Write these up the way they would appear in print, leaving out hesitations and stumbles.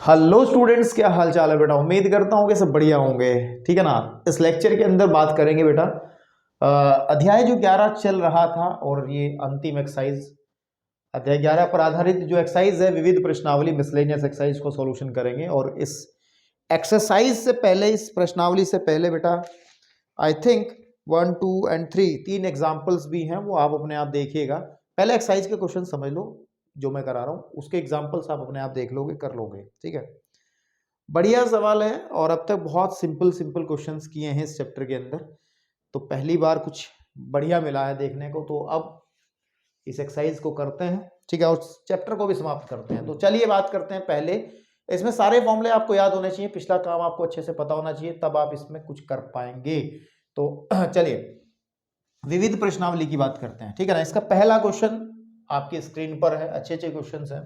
Hello students, क्या हाल चाल है बेटा। उम्मीद करता हूँ कि सब बढ़िया होंगे। ठीक है ना। इस लेक्चर के अंदर बात करेंगे बेटा अध्याय जो 11 चल रहा था और ये अंतिम एक्सरसाइज अध्याय 11 पर आधारित जो एक्सरसाइज है विविध प्रश्नावली मिसलेनियस एक्सरसाइज को सॉल्यूशन करेंगे। और इस एक्सरसाइज से पहले, इस प्रश्नावली से पहले बेटा आई थिंक 1, 2 एंड 3 तीन एग्जाम्पल्स भी हैं, वो आप अपने आप देखिएगा। पहले एक्सरसाइज के क्वेश्चन समझ लो जो मैं करा रहा हूँ, उसके एग्जाम्पल्स आप अपने आप देख लोगे, कर लोगे। ठीक है, बढ़िया सवाल है और अब तक बहुत सिंपल सिंपल क्वेश्चंस किए हैं इस चैप्टर के अंदर, तो पहली बार कुछ बढ़िया मिला है देखने को। तो अब इस एक्सरसाइज को करते हैं, ठीक है, और चैप्टर को भी समाप्त करते हैं। तो चलिए बात करते हैं। पहले इसमें सारे फॉर्मूले आपको याद होने चाहिए, पिछला काम आपको अच्छे से पता होना चाहिए, तब आप इसमें कुछ कर पाएंगे। तो चलिए विविध प्रश्नावली की बात करते हैं। ठीक है ना। इसका पहला क्वेश्चन आपकी स्क्रीन पर है, अच्छे अच्छे क्वेश्चन हैं।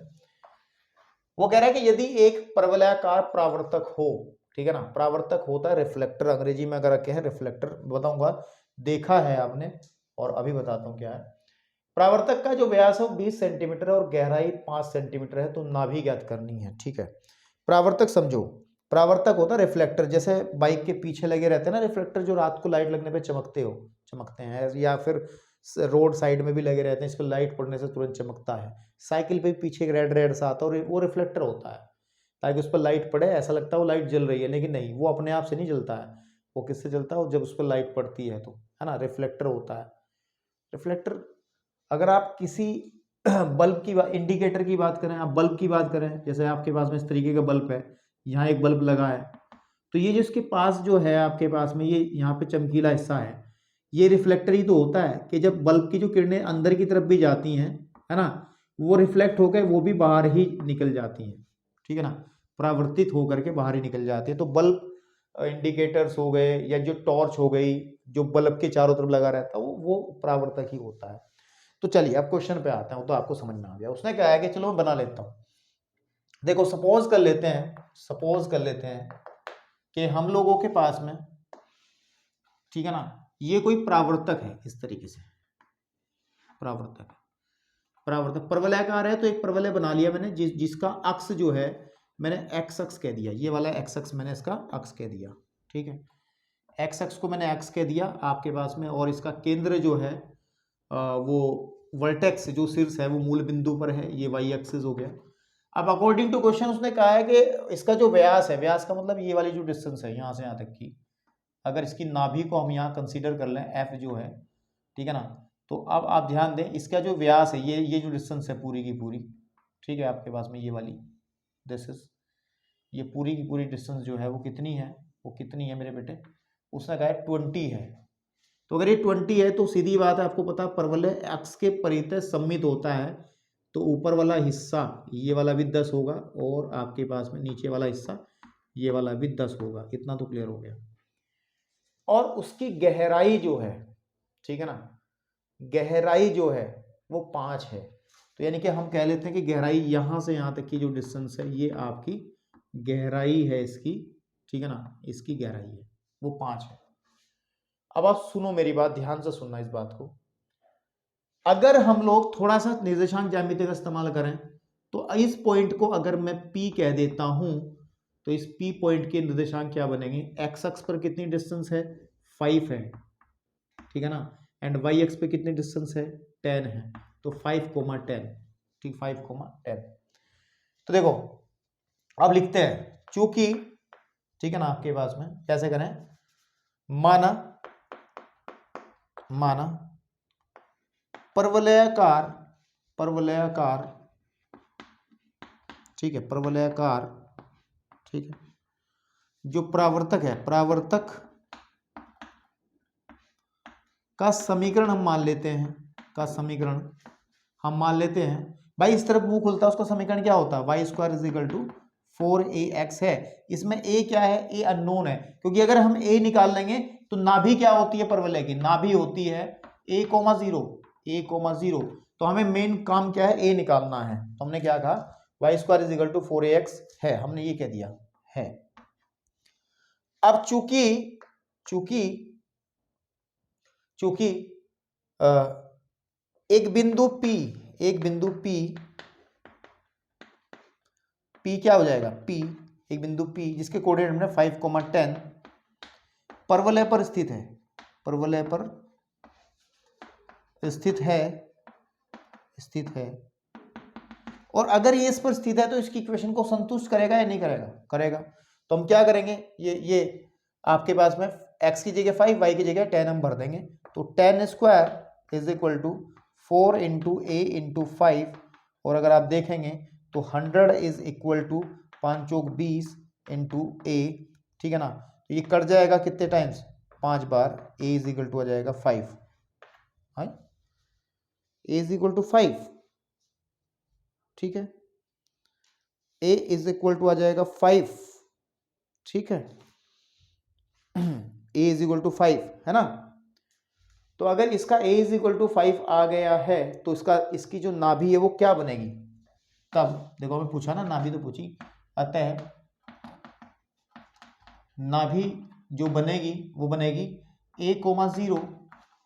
वो कह रहा है कि यदि एक परवलयाकार परावर्तक हो, ठीक है ना, परावर्तक होता है रिफ्लेक्टर, अंग्रेजी में अगर रखे हैं रिफ्लेक्टर, बताऊंगा, देखा है आपने और अभी बताता हूं क्या है। परावर्तक का जो व्यास है वो 20 सेंटीमीटर और गहराई 5 सेंटीमीटर है, तो नाभि ज्ञात करनी है। ठीक है, परावर्तक समझो, परावर्तक होता है रिफ्लेक्टर, जैसे बाइक के पीछे लगे रहते हैं ना रिफ्लेक्टर, जो रात को लाइट लगने पे चमकते हैं, या फिर रोड साइड में भी लगे रहते हैं, इस पर लाइट पड़ने से तुरंत चमकता है। साइकिल पे पीछे एक रेड रेड सा आता है और वो रिफ्लेक्टर होता है, ताकि उस पर लाइट पड़े, ऐसा लगता है वो लाइट जल रही है, लेकिन नहीं, वो अपने आप से नहीं जलता है। वो किससे जलता है? जब उस पर लाइट पड़ती है तो, है ना, रिफ्लेक्टर होता है। रिफ्लेक्टर, अगर आप किसी बल्ब की इंडिकेटर की बात करें, आप बल्ब की बात करें, जैसे आपके पास में इस तरीके का बल्ब है, यहाँ एक बल्ब लगा है, तो ये जिसके पास जो है आपके पास में, ये यहाँ पे चमकीला हिस्सा है, ये रिफ्लेक्टर ही तो होता है कि जब बल्ब की जो किरणें अंदर की तरफ भी जाती हैं, है ना, वो रिफ्लेक्ट होकर वो भी बाहर ही निकल जाती हैं। ठीक है ना, परावर्तित होकर के बाहर ही निकल जाती है। तो बल्ब इंडिकेटर्स हो गए, या जो टॉर्च हो गई, जो बल्ब के चारों तरफ लगा रहता है, वो परावर्तक ही होता है। तो चलिए अब क्वेश्चन पे आते हैं, तो आपको समझ में आ गया। उसने कहा है कि चलो मैं बना लेता हूं। देखो सपोज कर लेते हैं कि हम लोगों के पास में, ठीक है ना, ये कोई परावर्तक है, इस तरीके से परावर्तक परवलयाकार है। तो एक परवलय बना लिया मैंने, जिसका अक्ष जो है मैंने एक्स अक्ष कह दिया, ये वाला एक्स अक्ष मैंने इसका अक्ष कह दिया। ठीक है, एक्स अक्ष को मैंने एक्स कह दिया आपके पास में, और इसका केंद्र जो है वो वर्टेक्स, जो शीर्ष है वो मूल बिंदु पर है, ये वाई एक्सिस हो गया। अब अकॉर्डिंग टू क्वेश्चन उसने कहा है कि इसका जो व्यास है, व्यास का मतलब ये वाली जो डिस्टेंस है यहाँ से यहाँ तक की, अगर इसकी नाभि को हम यहाँ कंसीडर कर लें, एफ जो है, ठीक है ना, तो अब आप ध्यान दें, इसका जो व्यास है, ये जो डिस्टेंस है पूरी की पूरी, ठीक है, आपके पास में ये वाली दिस इज, ये पूरी की पूरी डिस्टेंस जो है वो कितनी है, मेरे बेटे, उसने कहा है 20 है। तो अगर ये 20 है तो सीधी बात है, आपको पता परवलय अक्ष के परितः सममित होता है, तो ऊपर वाला हिस्सा ये वाला भी 10 होगा, और आपके पास में नीचे वाला हिस्सा ये वाला भी 10 होगा। इतना तो क्लियर हो गया। और उसकी गहराई जो है, ठीक है ना, गहराई जो है वो 5 है। तो यानी कि हम कह लेते हैं कि गहराई यहां से यहां तक की जो डिस्टेंस है, ये आपकी गहराई है इसकी, ठीक है ना, इसकी गहराई है वो 5 है। अब आप सुनो मेरी बात, ध्यान से सुनना इस बात को। अगर हम लोग थोड़ा सा निर्देशांक ज्यामिति का इस्तेमाल करें, तो इस पॉइंट को अगर मैं P कह देता हूं, तो इस P पॉइंट के निर्देशांक क्या बनेंगे? एक्स अक्ष पर कितनी डिस्टेंस है? 5 है, ठीक है ना, एंड वाई एक्स पे कितनी डिस्टेंस है? 10 है। तो 5,10, ठीक, 5,10। तो देखो अब लिखते हैं, चूंकि, ठीक है ना, आपके पास में कैसे करें, माना परवलयाकार, ठीक है, परवलयाकार, ठीक है, जो परावर्तक है, परावर्तक का समीकरण हम मान लेते हैं, भाई इस तरफ मुंह खुलता है, उसका समीकरण क्या होता है? Y square is equal to 4ax है। इसमें a क्या है? a अननोन है, क्योंकि अगर हम a निकाल लेंगे तो नाभि क्या होती है परवलय की? नाभि होती है a,0, तो हमें मेन काम क्या है? a निकालना है। तो हमने क्या कहा? Y square is equal to 4ax है, हमने ये कह दिया है। अब चूंकि एक बिंदु P P क्या हो जाएगा, P एक बिंदु P जिसके कोऑर्डिनेट हमने 5, 10 परवलय पर स्थित है, परवलय पर स्थित है और अगर ये इस पर स्थित है तो इसकी इक्वेशन को संतुष्ट करेगा या नहीं करेगा, करेगा। तो हम क्या करेंगे, ये आपके पास में x की जगह 5, y की जगह 10 हम भर देंगे, तो 10 square is equal to 4 into a into 5, और अगर आप देखेंगे तो 100 इज इक्वल टू 5 चौक 20 इंटू a, ठीक है ना। तो ये कट जाएगा कितने टाइम्स, 5 बार, a इज इक्वल टू आ जाएगा 5, हाँ a इज इक्वल टू 5, ठीक है, a इज इक्वल टू आ जाएगा 5, ठीक है, a इज इक्वल टू 5 है ना। तो अगर इसका a इज इक्वल टू 5 आ गया है तो इसकी जो नाभि है वो क्या बनेगी, तब देखो हमें पूछा ना, नाभि तो पूछी, अतः नाभि जो बनेगी वो बनेगी a,0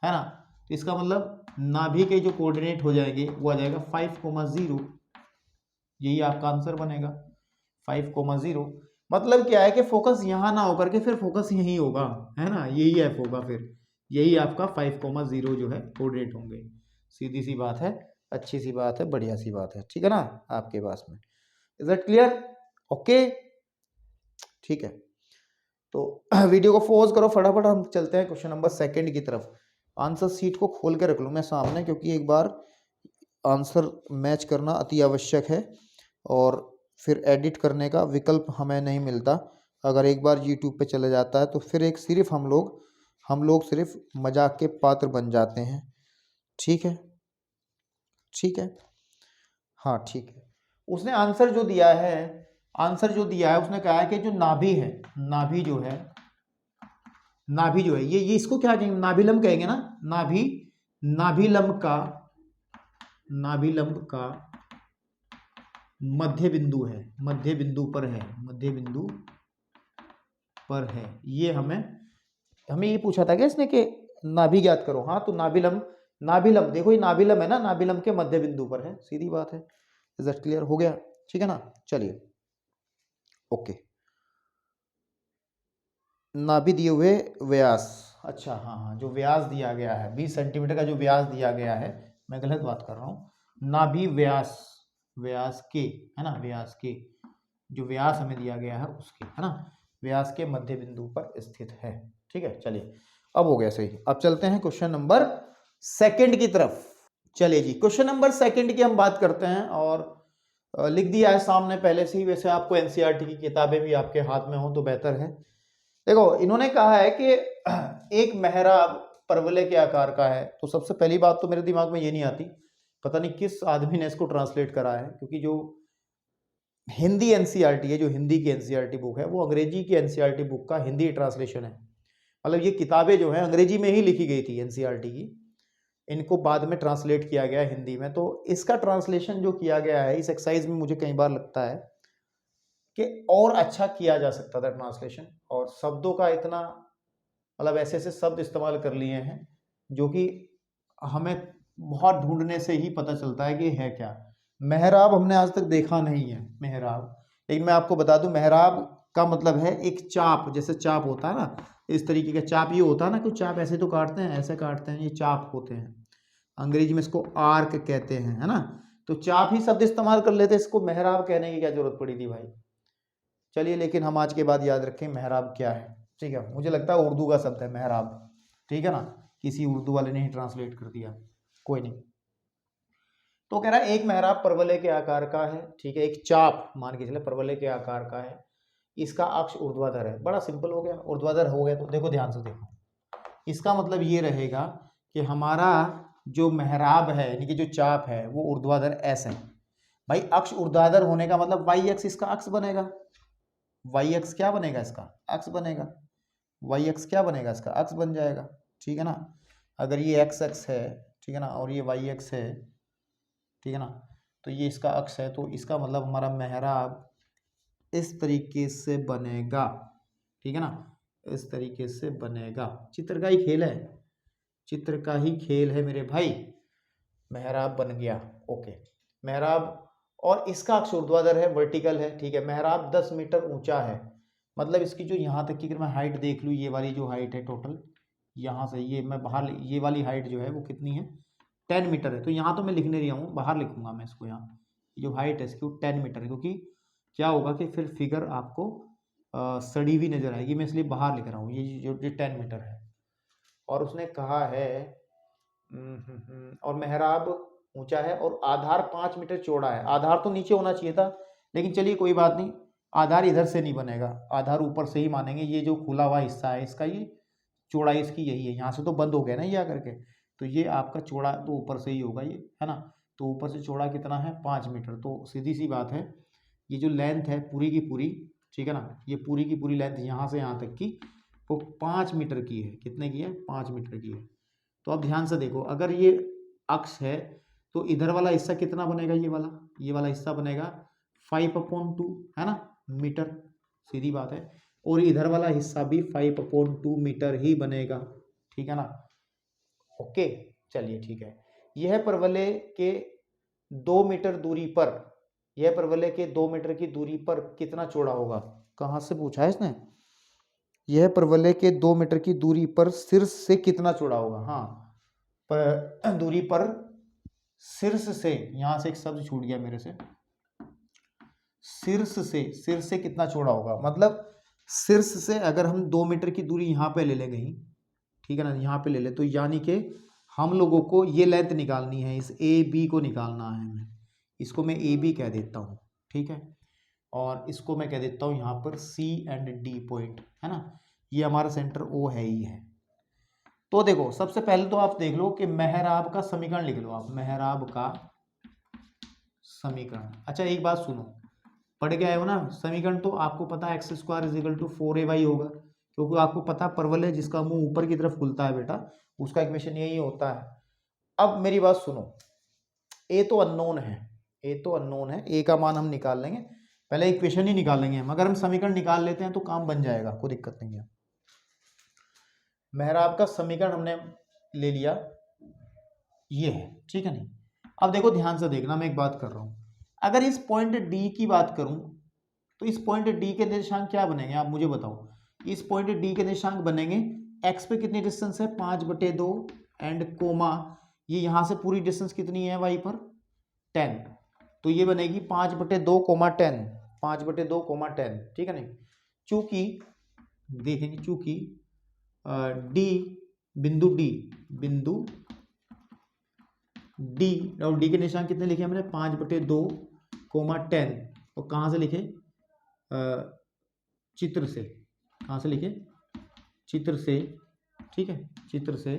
है ना। तो इसका मतलब नाभि के जो कोऑर्डिनेट हो जाएंगे वो आ जाएगा 5,0, यही आपका आंसर बनेगा 5,0। मतलब क्या है कि फोकस यहां ना होकर के फिर फोकस यही होगा, है ना, यही एफ होगा, फिर यही आपका 5,0 जो है कोऑर्डिनेट होंगे। सीधी सी बात है, अच्छी सी बात है, बढ़िया सी बात है, ठीक है ना आपके पास में। इज दैट क्लियर, ओके, ठीक है। तो वीडियो को पॉज करो फटाफट, हम चलते हैं क्वेश्चन नंबर 2 की तरफ। आंसर शीट को खोल के रख लूँ मैं सामने, क्योंकि एक बार आंसर मैच करना अति आवश्यक है और फिर एडिट करने का विकल्प हमें नहीं मिलता। अगर एक बार यूट्यूब पे चले जाता है तो फिर एक सिर्फ हम लोग सिर्फ मजाक के पात्र बन जाते हैं, ठीक है, ठीक है, हाँ ठीक है। उसने आंसर जो दिया है उसने कहा है कि जो नाभि जो है ये इसको क्या कहेंगे, नाभिलंब कहेंगे ना, नाभिलंब का मध्य बिंदु पर है। ये हमें ये पूछा था क्या इसने कि नाभि ज्ञात करो, हाँ तो नाभिलंब देखो, ये नाभिलंब है ना, नाभिलंब के मध्य बिंदु पर है, सीधी बात है। इज दैट क्लियर, हो गया, ठीक है ना। चलिए ओके, नाभि दिए हुए व्यास, अच्छा हाँ, जो व्यास दिया गया है 20 सेंटीमीटर का जो व्यास दिया गया है, मैं गलत बात कर रहा हूँ, नाभि व्यास के, है ना, व्यास के जो व्यास हमें दिया गया है उसके, है ना, व्यास के मध्य बिंदु पर स्थित है, ठीक है। चलिए अब हो गया सही, अब चलते हैं क्वेश्चन नंबर 2 की तरफ। चलिए जी, क्वेश्चन नंबर 2 की हम बात करते हैं, और लिख दिया है सामने पहले से ही, वैसे आपको एनसीईआरटी की किताबें भी आपके हाथ में हो तो बेहतर है। देखो इन्होंने कहा है कि एक मेहराब परवलय के आकार का है, तो सबसे पहली बात तो मेरे दिमाग में ये नहीं आती, पता नहीं किस आदमी ने इसको ट्रांसलेट करा है, क्योंकि जो हिंदी एनसीईआरटी है, जो हिंदी की एनसीईआरटी बुक है, वो अंग्रेजी की एनसीईआरटी बुक का हिंदी ट्रांसलेशन है। मतलब ये किताबें जो है अंग्रेजी में ही लिखी गई थी एनसीईआरटी की, इनको बाद में ट्रांसलेट किया गया हिंदी में। तो इसका ट्रांसलेशन जो किया गया है इस एक्सरसाइज में, मुझे कई बार लगता है कि और अच्छा किया जा सकता था ट्रांसलेशन, और शब्दों का इतना मतलब ऐसे ऐसे शब्द इस्तेमाल कर लिए हैं जो कि हमें बहुत ढूंढने से ही पता चलता है कि है क्या। मेहराब हमने आज तक देखा नहीं है मेहराब, लेकिन मैं आपको बता दूं मेहराब का मतलब है एक चाप, जैसे चाप होता है ना, इस तरीके का चाप ये होता है ना, कुछ चाप ऐसे तो काटते हैं, ऐसे काटते हैं, ये चाप होते हैं, अंग्रेजी में इसको आर्क कहते हैं, है ना। तो चाप ही शब्द इस्तेमाल कर लेते, इसको मेहराब कहने की क्या जरूरत पड़ी थी भाई। चलिए, लेकिन हम आज के बाद याद रखें मेहराब क्या है, ठीक है। मुझे लगता है उर्दू का शब्द है मेहराब, ठीक है ना, किसी उर्दू वाले ने ही ट्रांसलेट कर दिया, कोई नहीं। तो कह रहा है एक मेहराब परवलय के आकार का है, ठीक है, एक चाप मान के चले परवलय के आकार का है, इसका अक्ष ऊर्ध्वाधर है। बड़ा सिंपल हो गया, ऊर्ध्वाधर हो गया तो देखो ध्यान से देखो, इसका मतलब ये रहेगा कि हमारा जो मेहराब है यानी कि जो चाप है वो ऊर्ध्वाधर एस है। भाई अक्ष ऊर्ध्वाधर होने का मतलब वाई एक्स इसका अक्ष बनेगा, वाई एक्स क्या बनेगा, इसका अक्ष बनेगा, वाई एक्स क्या बनेगा, इसका अक्ष बन जाएगा, ठीक है ना। अगर ये एक्स एक्स है, ठीक है ना, और ये वाई एक्स है, ठीक है ना, तो ये इसका अक्ष है, तो इसका मतलब हमारा मेहराब इस तरीके से बनेगा, ठीक है ना, इस तरीके से बनेगा। चित्र का ही खेल है, चित्र का ही खेल है मेरे भाई। मेहराब बन गया, ओके मेहराब, और इसका अक्ष ऊर्ध्वाधर है, वर्टिकल है, ठीक है। मेहराब 10 मीटर ऊंचा है, मतलब इसकी जो यहाँ तक की अगर मैं हाइट देख लूँ, ये वाली जो हाइट है टोटल, यहाँ से ये मैं बाहर, ये वाली हाइट जो है वो कितनी है, 10 मीटर है। तो यहाँ तो मैं लिख नहीं रहा हूँ, बाहर लिखूंगा मैं इसको, यहाँ जो हाइट है इसकी वो 10 मीटर है, क्योंकि क्या होगा कि फिर फिगर आपको सड़ी हुई नजर आएगी, मैं इसलिए बाहर लिख रहा हूँ। ये जो 10 मीटर है, और उसने कहा है और मेहराब ऊंचा है और आधार 5 मीटर चौड़ा है। आधार तो नीचे होना चाहिए था, लेकिन चलिए कोई बात नहीं, आधार इधर से नहीं बनेगा, आधार ऊपर से ही मानेंगे। ये जो खुला हुआ हिस्सा है इसका, ये चौड़ाई इसकी यही है, यहाँ से तो बंद हो गया ना ये आकर के, तो ये आपका चौड़ा तो ऊपर से ही होगा ये, है ना। तो ऊपर से चौड़ा कितना है, 5 मीटर। तो सीधी सी बात है, ये जो लेंथ है पूरी की पूरी, ठीक है ना, ये पूरी की पूरी लेंथ यहाँ से यहाँ तक की वो 5 मीटर की है। कितने की है, 5 मीटर की है। तो अब ध्यान से देखो, अगर ये अक्ष है तो इधर वाला हिस्सा कितना बनेगा, ये वाला हिस्सा बनेगा 5/2, है ना, मीटर, सीधी बात है। और इधर वाला हिस्सा भी 5/2 मीटर ही बनेगा, ठीक है ना। ओके, चलिए ठीक है। यह परवलय के 2 मीटर दूरी पर, यह परवलय के 2 मीटर की दूरी पर कितना चौड़ा होगा। कहाँ से पूछा है इसने, यह परवलय के 2 मीटर की दूरी पर शीर्ष से कितना चौड़ा होगा। हाँ, पर दूरी पर शीर्ष से, यहां से एक शब्द छूट गया मेरे से, शीर्ष से कितना चौड़ा होगा, मतलब शीर्ष से अगर हम 2 मीटर की दूरी यहाँ पे ले लेंगे, ठीक है ना, यहाँ पे ले ले, तो यानी कि हम लोगों को ये लेंथ निकालनी है, इस ए बी को निकालना है हमें। इसको मैं ए बी कह देता हूँ, ठीक है, और इसको मैं कह देता हूँ यहाँ पर सी एंड डी पॉइंट, है ना। ये हमारा सेंटर ओ है ही है। तो देखो, सबसे पहले तो आप देख लो कि मेहराब का समीकरण लिख लो आप, मेहराब का समीकरण। अच्छा एक बात सुनो, पढ़ के आए हो ना, समीकरण तो आपको पता है x² = 4ay होगा, क्योंकि आपको पता परवलय जिसका मुंह ऊपर की तरफ खुलता है बेटा, उसका इक्वेशन यही होता है। अब मेरी बात सुनो, ए तो अननोन है, ए तो अननोन है, ए का मान हम निकाल लेंगे, पहले इक्वेशन ही निकाल लेंगे हम। अगर हम समीकरण निकाल लेते हैं तो काम बन जाएगा, कोई दिक्कत नहीं है। मेहराब का समीकरण हमने ले लिया, ये है, ठीक है नहीं। अब देखो ध्यान से देखना, मैं एक बात कर रहा हूं, अगर इस पॉइंट डी की बात करूं तो इस पॉइंट डी के निर्देशांक क्या बनेंगे, आप मुझे बताओ। इस पॉइंट डी के निर्देशांक बनेंगे, एक्स पे कितनी डिस्टेंस है, 5/2 एंड कोमा, ये यहां से पूरी डिस्टेंस कितनी है वाई पर, 10, तो ये बनेगी 5/2 कोमा 10, 5/2 कोमा 10, ठीक है नहीं। चूंकि देखेंगे, चूंकि डी, बिंदु डी, और डी के निशान कितने लिखे हमने, 5/2 कोमा 10, और कहाँ से लिखे, चित्र से, कहाँ से लिखे, चित्र से, ठीक है, चित्र से।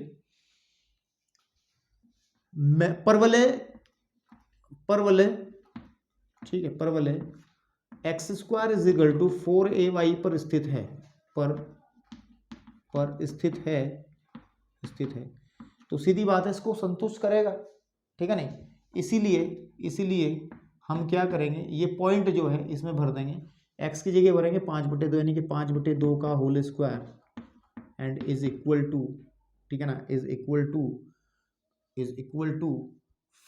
परवलय, ठीक है, परवलय x² = 4ay पर स्थित है, पर स्थित है, तो सीधी बात है इसको संतुष्ट करेगा, ठीक है नहीं। इसीलिए हम क्या करेंगे, ये पॉइंट जो है इसमें भर देंगे, x की जगह भरेंगे 5/2, यानी कि 5/2 का whole square, and is equal to, ठीक है ना, is equal to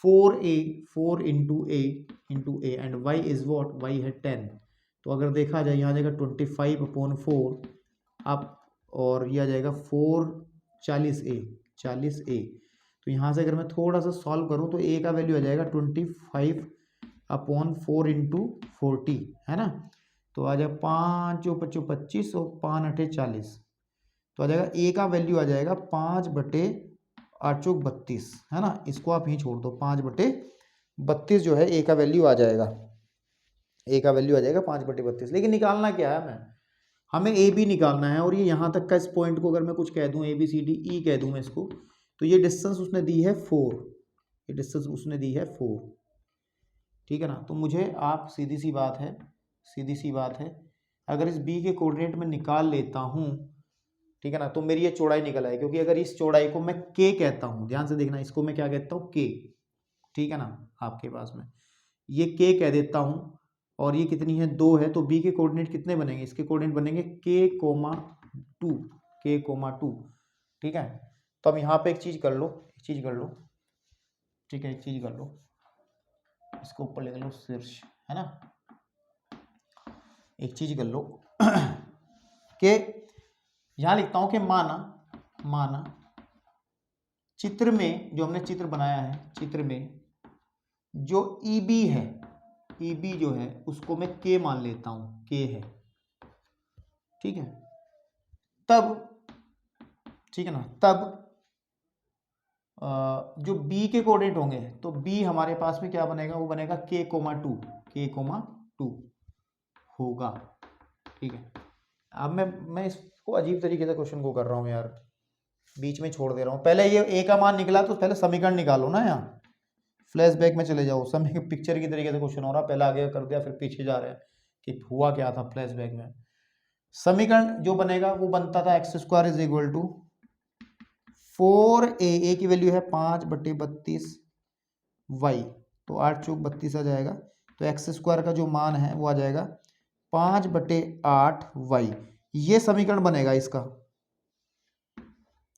4a, 4 into a, and y is what, y है 10। तो अगर देखा जाए यहाँ जाएगा 25/4 आप, और ये आ जाएगा 40a, तो यहाँ से अगर मैं थोड़ा सा सॉल्व करूँ तो a का वैल्यू आ जाएगा 25/4 इंटू 40, है ना। तो आ जाएगा 5 × 5 = 25 और 5 × 8 = 40, तो आ जाएगा a का वैल्यू आ जाएगा 5/8 = 32, है ना। इसको आप यहीं छोड़ दो, 5/32 जो है a का वैल्यू आ जाएगा, 5/32। लेकिन निकालना क्या है हमें ए बी निकालना है, और ये यहाँ तक का, इस पॉइंट को अगर मैं कुछ कह दूँ, ABCDE कह दूँ मैं इसको, तो ये डिस्टेंस उसने दी है 4, ये डिस्टेंस उसने दी है 4, ठीक है ना। तो मुझे आप सीधी सी बात है, अगर इस बी के कोऑर्डिनेट में निकाल लेता हूँ, ठीक है ना, तो मेरी ये चौड़ाई निकल आए, क्योंकि अगर इस चौड़ाई को मैं के कहता हूँ, ध्यान से देखना, इसको मैं क्या कहता हूँ, के, ठीक है ना, आपके पास में ये के कह देता हूँ, और ये कितनी है, 2 है, तो बी के कोऑर्डिनेट कितने बनेंगे, इसके कोऑर्डिनेट बनेंगे k,2, ठीक है। तो अब यहाँ पे एक चीज कर लो, ठीक है, एक चीज कर लो, इसको ऊपर लिख लो शीर्ष, है ना। एक चीज कर लो कि यहां लिखता हूं कि माना चित्र में, जो हमने चित्र बनाया है, चित्र में जो EB है, EB जो है उसको मैं K मान लेता हूं, K है, ठीक है। तब ठीक है ना, तब जो B के कोऑर्डिनेट होंगे तो B हमारे पास में क्या बनेगा, वो बनेगा K,2, K,2 होगा, ठीक है। अब मैं इसको अजीब तरीके से क्वेश्चन को कर रहा हूं यार, बीच में छोड़ दे रहा हूं। पहले ये A का मान निकला तो पहले समीकरण निकालो ना, यहाँ फ्लैशबैक में चले जाओ, समय पिक्चर की तरीके से क्वेश्चन हो रहा, पहले आगे कर दिया फिर पीछे जा रहे हैं कि हुआ क्या था फ्लैशबैक में। समीकरण जो बनेगा वो बनता था x² is equal to 4a की वैल्यू है 5/32 y, तो 8 चौक 32 आ जाएगा, तो x² का जो मान है वो आ जाएगा 5/8 y। ये समीकरण बनेगा इसका,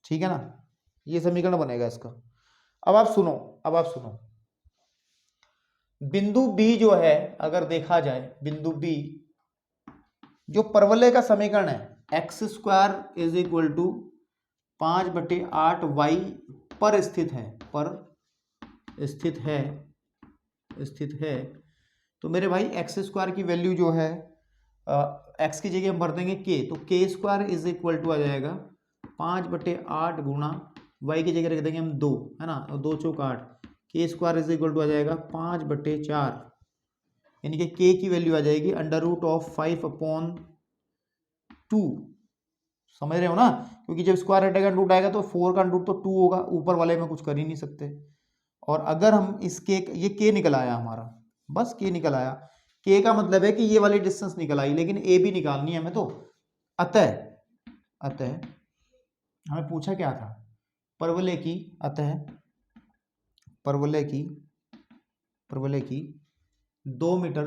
ठीक है ना, ये समीकरण बनेगा इसका। अब आप सुनो, बिंदु B जो है, अगर देखा जाए बिंदु B, जो परवलय का समीकरण है x² is equal to 5/8 y पर स्थित है, तो मेरे भाई x² की वैल्यू जो है, x की जगह हम भर देंगे k, तो k² इज इक्वल टू आ जाएगा 5/8 गुणा y की जगह रख देंगे हम 2, है ना, 2 चौक 8, k² इज इक्वल टू आ जाएगा 5/4, यानी कि k की वैल्यू आ जाएगी √5/2। समझ रहे हो ना, क्योंकि जब स्क्वायर हटेगा रूट आएगा तो 4 का रूट तो 2 होगा, ऊपर वाले में कुछ कर ही नहीं सकते। और अगर हम इसके, ये k निकल आया हमारा, बस k निकल आया, k का मतलब है कि ये वाली डिस्टेंस निकल आई, लेकिन a भी निकालनी है हमें, तो अतः हमें पूछा क्या था, परवलय की 2 मीटर,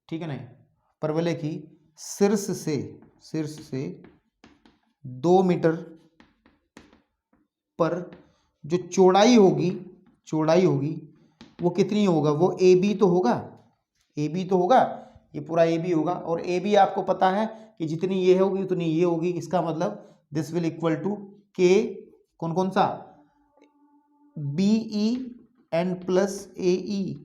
ठीक है ना, परवलय की शीर्ष से 2 मीटर पर जो चौड़ाई होगी वो कितनी होगा, वो AB तो होगा, ये पूरा AB होगा, और AB आपको पता है कि जितनी ये होगी उतनी ये होगी, इसका मतलब this will equal to K, कौन सा, BE and plus AE,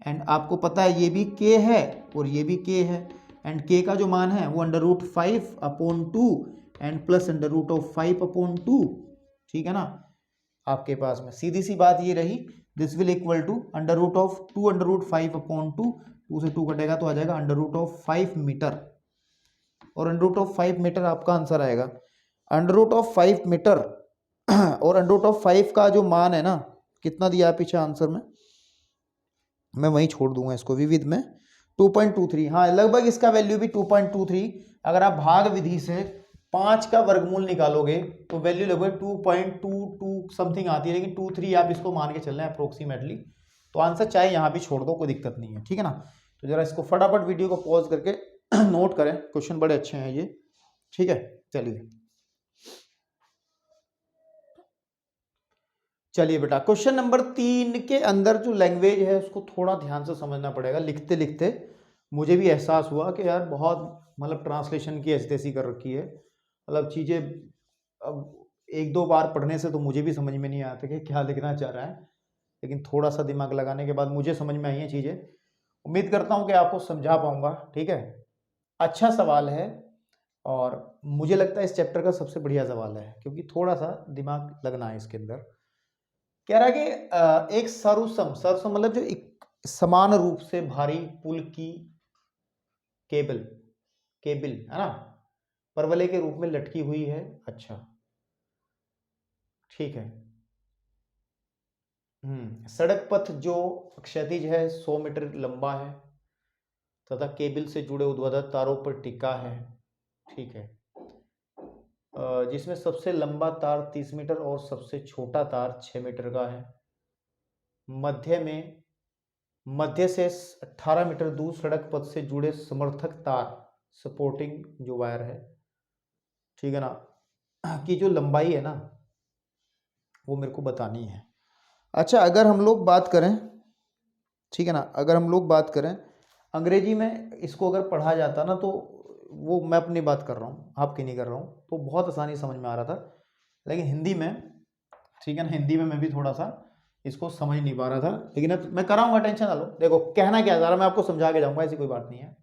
and आपको पता है ये भी K है और ये भी K है, एंड K का जो मान है वो √5/2 एंड प्लस √5/2, ठीक है ना। आपके पास में सीधी सी बात ये रही, दिस विल इक्वल टू √2/5/2, 2 से 2 कटेगा तो आ जाएगा √5 मीटर, और √5 मीटर आपका आंसर आएगा। √5 मीटर और √5 का जो मान है ना, कितना दिया है पीछे आंसर में, मैं वहीं छोड़ दूंगा इसको, विविध में 2.23, हाँ लगभग इसका वैल्यू भी 2.23। अगर आप भाग विधि से 5 का वर्गमूल निकालोगे तो वैल्यू लगभग 2.22 समथिंग आती है, लेकिन 23 आप इसको मान के चल रहे हैं अप्रोक्सीमेटली, तो आंसर चाहे यहाँ भी छोड़ दो, कोई दिक्कत नहीं है, ठीक है ना। तो जरा इसको फटाफट वीडियो को पॉज करके नोट करें, क्वेश्चन बड़े अच्छे हैं ये, ठीक है। चलिए बेटा, क्वेश्चन नंबर 3 के अंदर जो लैंग्वेज है उसको थोड़ा ध्यान से समझना पड़ेगा। लिखते लिखते मुझे भी एहसास हुआ कि यार बहुत मतलब ट्रांसलेशन की ऐसी कर रखी है, मतलब चीज़ें अब 1-2 बार पढ़ने से तो मुझे भी समझ में नहीं आता कि क्या लिखना चाह रहा है, लेकिन थोड़ा सा दिमाग लगाने के बाद मुझे समझ में आई हैं चीज़ें। उम्मीद करता हूँ कि आपको समझा पाऊंगा, ठीक है। अच्छा सवाल है, और मुझे लगता है इस चैप्टर का सबसे बढ़िया सवाल है, क्योंकि थोड़ा सा दिमाग लगना है इसके अंदर। कह रहा है कि एक सर्वसम मतलब जो एक समान रूप से भारी पुल की केबल है ना, परवलय के रूप में लटकी हुई है। अच्छा ठीक है। सड़क पथ जो क्षैतिज है 100 मीटर लंबा है तथा केबल से जुड़े ऊर्ध्वाधर तारों पर टिका है, ठीक है, जिसमें सबसे लंबा तार 30 मीटर और सबसे छोटा तार 6 मीटर का है। मध्य से 18 मीटर दूर सड़क पथ से जुड़े समर्थक तार, सपोर्टिंग जो वायर है, ठीक है ना, की जो लंबाई है ना वो मेरे को बतानी है। अच्छा, अगर हम लोग बात करें, ठीक है ना, अगर हम लोग बात करें अंग्रेजी में इसको अगर पढ़ा जाता ना, तो वो मैं अपनी बात कर रहा हूँ, आपकी नहीं कर रहा हूँ, तो बहुत आसानी समझ में आ रहा था। लेकिन हिंदी में, ठीक है ना, हिंदी में मैं भी थोड़ा सा इसको समझ नहीं पा रहा था, लेकिन अब मैं कराऊंगा, टेंशन ना लो। देखो कहना क्या था, मैं आपको समझा के जाऊंगा, ऐसी कोई बात नहीं है।